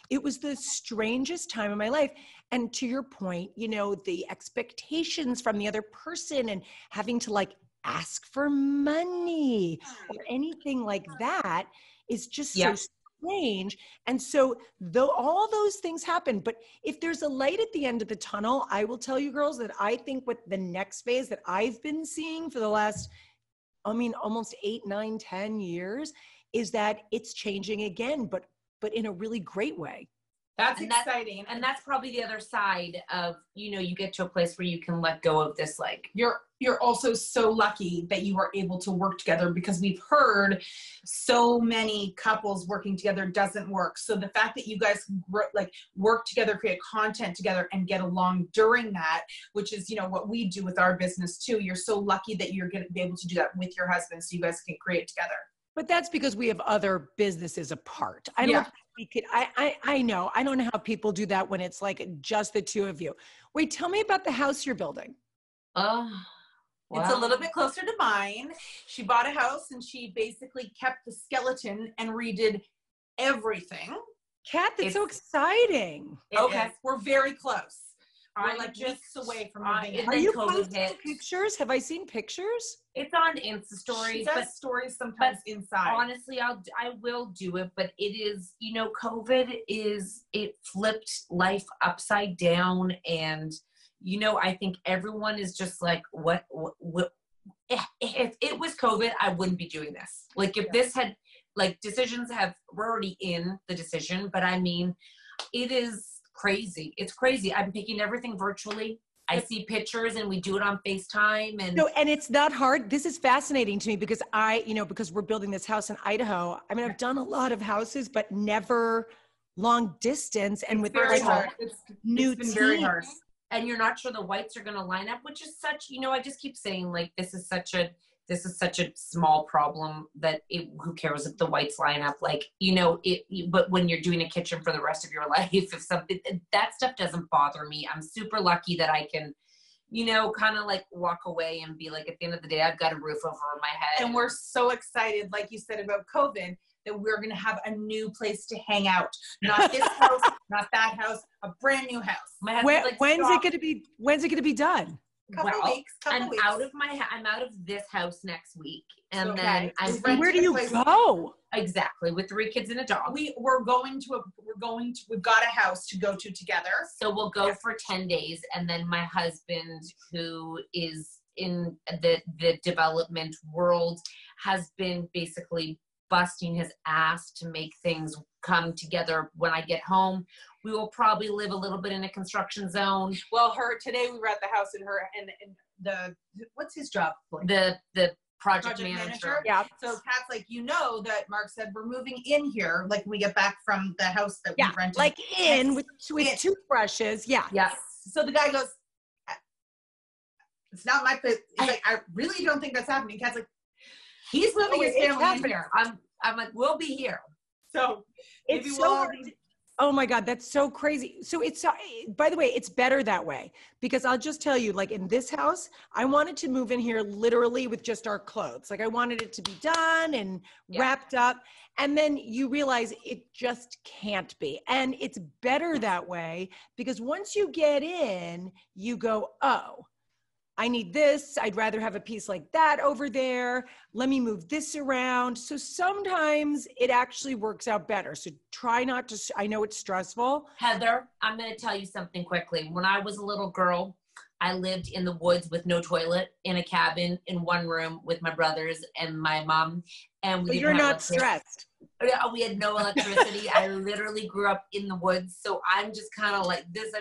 it was the strangest time of my life. And to your point, the expectations from the other person and having to like ask for money or anything like that is just so strange. And so though all those things happen, but if there's a light at the end of the tunnel, I will tell you girls that I think what the next phase that I've been seeing for the last, almost 8, 9, 10 years is that it's changing again, but in a really great way. That's exciting. And that's probably the other side of, you get to a place where you can let go of this, like you're also so lucky that you are able to work together, because we've heard so many couples working together doesn't work. So the fact that you guys work together, create content together and get along during that, which is, what we do with our business too. You're so lucky that you're going to be able to do that with your husband so you guys can create together. But that's because we have other businesses apart. I don't think we could, I know. I don't know how people do that when it's like just the two of you. Wait, tell me about the house you're building. It's a little bit closer to mine. She bought a house and she basically kept the skeleton and redid everything. Kat, that's so exciting. Okay. We're very close. We're like just away from moving. Are you posting pictures? Have I seen pictures? It's on Insta stories. She does stories sometimes inside. Honestly, I will do it, but it is, COVID it flipped life upside down, and I think everyone is just like, what if it was COVID, I wouldn't be doing this. Like if this had, like, decisions we're already in the decision, but it is crazy. It's crazy. I'm picking everything virtually. I see pictures and we do it on FaceTime. And it's not hard. This is fascinating to me because because we're building this house in Idaho. I've done a lot of houses, but never long distance. And with very hard. New it's been very hard. And you're not sure the whites are going to line up, which is such, I just keep saying, like, this is such a small problem that who cares if the whites line up, like, but when you're doing a kitchen for the rest of your life, if something, that stuff doesn't bother me. I'm super lucky that I can, kind of like walk away and be like, at the end of the day, I've got a roof over my head. And we're so excited, like you said about COVID, that we're going to have a new place to hang out. Not this house, not that house, a brand new house. When's it going to be done? I'm out of this house next week, and then where do you go? Exactly, with 3 kids and a dog. We've got a house to go to together. So we'll go for 10 days, and then my husband, who is in the development world, has been basically busting his ass to make things come together when I get home. We will probably live a little bit in a construction zone. Well, today we were at the house and the what's his job? The project manager. Yeah. So Pat's like, that Mark said we're moving in here, like when we get back from the house that we rented. Like with toothbrushes. Yeah. Yes. So the guy goes, it's not my place. He's like, I really don't think that's happening. Pat's like, he's moving his family in here. I'm like, we'll be here. So it's so oh my God, that's so crazy. So by the way, it's better that way, because I'll just tell you, like in this house, I wanted to move in here literally with just our clothes. Like I wanted it to be done and wrapped up. And then you realize it just can't be. And it's better that way, because once you get in, you go, oh, I need this. I'd rather have a piece like that over there. Let me move this around. So sometimes it actually works out better. So try not to, I know it's stressful. Heather, I'm going to tell you something quickly. When I was a little girl, I lived in the woods with no toilet, in a cabin, in one room with my brothers and my mom. And you're not stressed. We had no electricity. I literally grew up in the woods. So I'm just kind of like this.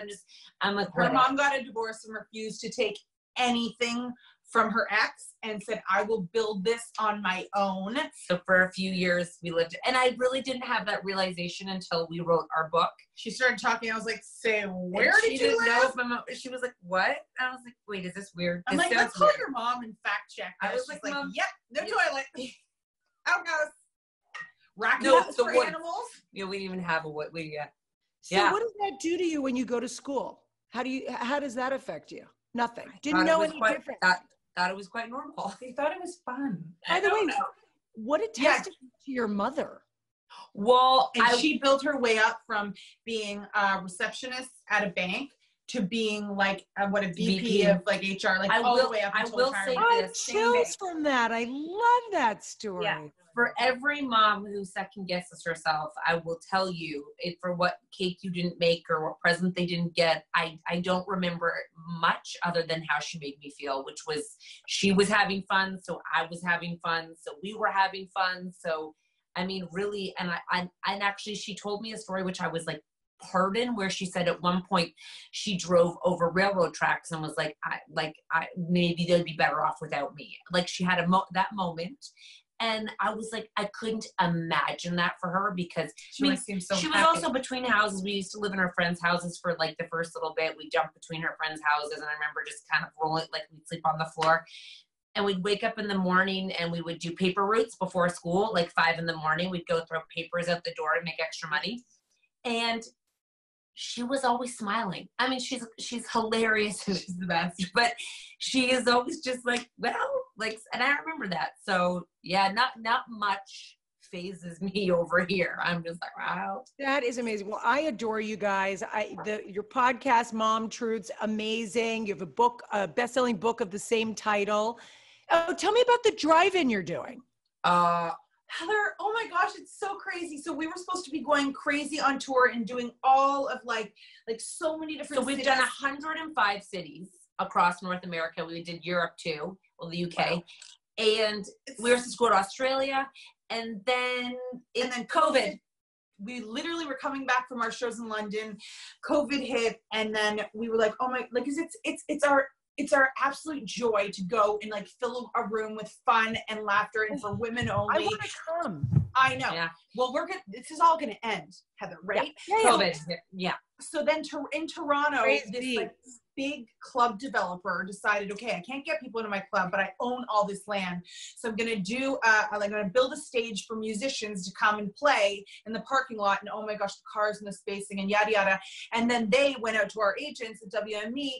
I'm like, her mom got a divorce and refused to take anything from her ex and said, I will build this on my own. So for a few years we lived, and I really didn't have that realization until we wrote our book. She started talking. I was like, say, where did you live? Know if my mom, she was like, what? I was like, wait, is this weird? I'm like, let's call your mom and fact check. I was like, Mom, yep, no toilet. Out goes. Raccoons for animals. Yeah, we didn't even have a what we got. So what does that do to you when you go to school? How does that affect you? Nothing. Didn't know any difference. Thought it was quite normal. They thought it was fun. By the way, what a testament to your mother. Well, she built her way up from being a receptionist at a bank to being like a VP of like HR, like all the way up. I will say this. Chills from that. I love that story. Yeah. For every mom who second guesses herself, I will tell you, for what cake you didn't make or what present they didn't get, I don't remember much other than how she made me feel, which was she was having fun, so I was having fun, so we were having fun. So, I mean, really, and actually she told me a story which I was like, pardon, where she said at one point she drove over railroad tracks and was like, I maybe they'd be better off without me. Like she had that moment. And I was like, I couldn't imagine that for her, because she was also between houses. We used to live in our friends' houses for like the first little bit. We jumped between her friends' houses, and I remember just kind of rolling, like we'd sleep on the floor. And we'd wake up in the morning and we would do paper routes before school, like 5 a.m. We'd go throw papers out the door to make extra money. And she was always smiling. I mean, she's hilarious and she's the best, but she is always just like, well, like, and I remember that. So yeah, not much phases me over here. I'm just like, wow. That is amazing. Well, I adore you guys. Your podcast, Mom Truths, amazing. You have a book, a best-selling book of the same title. Oh, tell me about the drive-in you're doing. Heather, oh my gosh, it's so crazy. So we were supposed to be going crazy on tour and doing all of like so many different cities. So we've done 105 cities across North America. We did Europe too, well, the UK. Wow. And we were supposed to go to Australia. And then COVID. We literally were coming back from our shows in London. COVID hit. And then we were like, oh my, like, cause it's our absolute joy to go and like fill a room with fun and laughter and for women only. I want to come. I know. Yeah. Well, this is all going to end, Heather, right? Yeah. COVID. Yeah. So then in Toronto, this like big club developer decided, okay, I can't get people into my club, but I own all this land. So I'm going to I'm going to build a stage for musicians to come and play in the parking lot. And oh my gosh, the cars and the spacing and yada, yada. And then they went out to our agents at WME.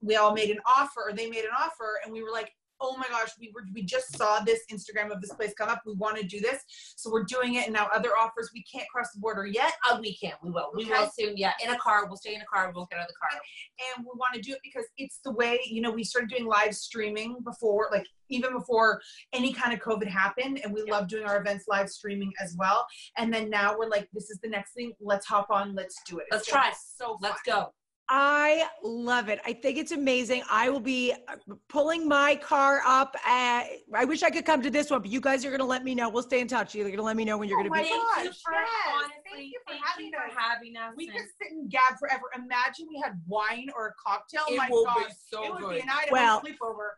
We all made an offer, or they made an offer, and we were like, oh my gosh, we just saw this Instagram of this place come up. We want to do this. So we're doing it. And now other offers, we can't cross the border yet. We can't. We will. We will soon. Yeah. In a car. We'll stay in a car. We'll get out of the car. And we want to do it because it's the way, we started doing live streaming before, like even before any kind of COVID happened. And we love doing our events live streaming as well. And then now we're like, this is the next thing. Let's hop on. Let's do it. Let's try. So let's go. I love it. I think it's amazing. I will be pulling my car up. I wish I could come to this one, but you guys are going to let me know. We'll stay in touch. You're going to let me know when you're going to be. Thank you for having us. We could sit and gab forever. Imagine we had wine or a cocktail. It my will God. be so it would good. be an Idaho sleepover.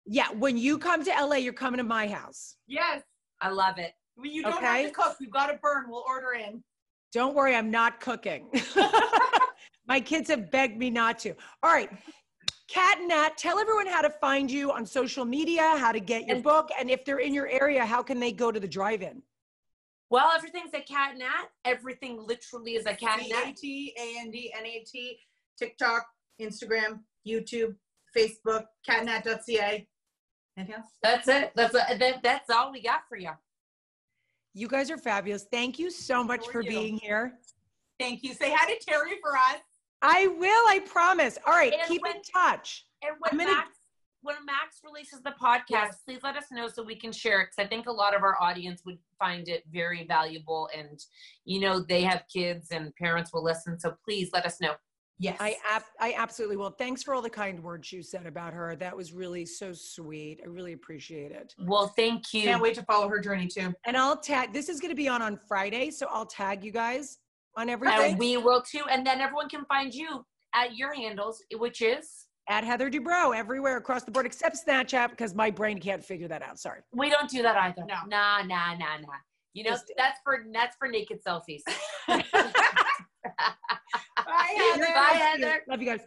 Yeah, when you come to LA, you're coming to my house. Yes. I love it. You don't have to cook. We've got to burn. We'll order in. Don't worry, I'm not cooking. My kids have begged me not to. All right. Kat and Nat, tell everyone how to find you on social media, how to get your book, and if they're in your area, how can they go to the drive-in? Well, everything's at Kat and Nat. Everything literally is at Kat and Nat. CATANDNAT, TikTok, Instagram, YouTube, Facebook, catnat.ca. Anything else? That's it. That's all we got for you. You guys are fabulous. Thank you so much for being here. Thank you. Say hi to Terry for us. I will, I promise. All right, and keep in touch. And when Max releases the podcast, please let us know so we can share it, because I think a lot of our audience would find it very valuable, and they have kids and parents will listen, so please let us know. Yes. I absolutely will. Thanks for all the kind words you said about her. That was really so sweet. I really appreciate it. Well, thank you. Can't wait to follow her journey too. And I'll tag, this is going to be on Friday, so I'll tag you guys on everything. And we will too. And then everyone can find you at your handles, which is? At Heather Dubrow, everywhere across the board, except Snapchat, because my brain can't figure that out. Sorry. We don't do that either. No. Nah. That's for naked selfies. Bye, Heather. Bye, Heather. Love you guys.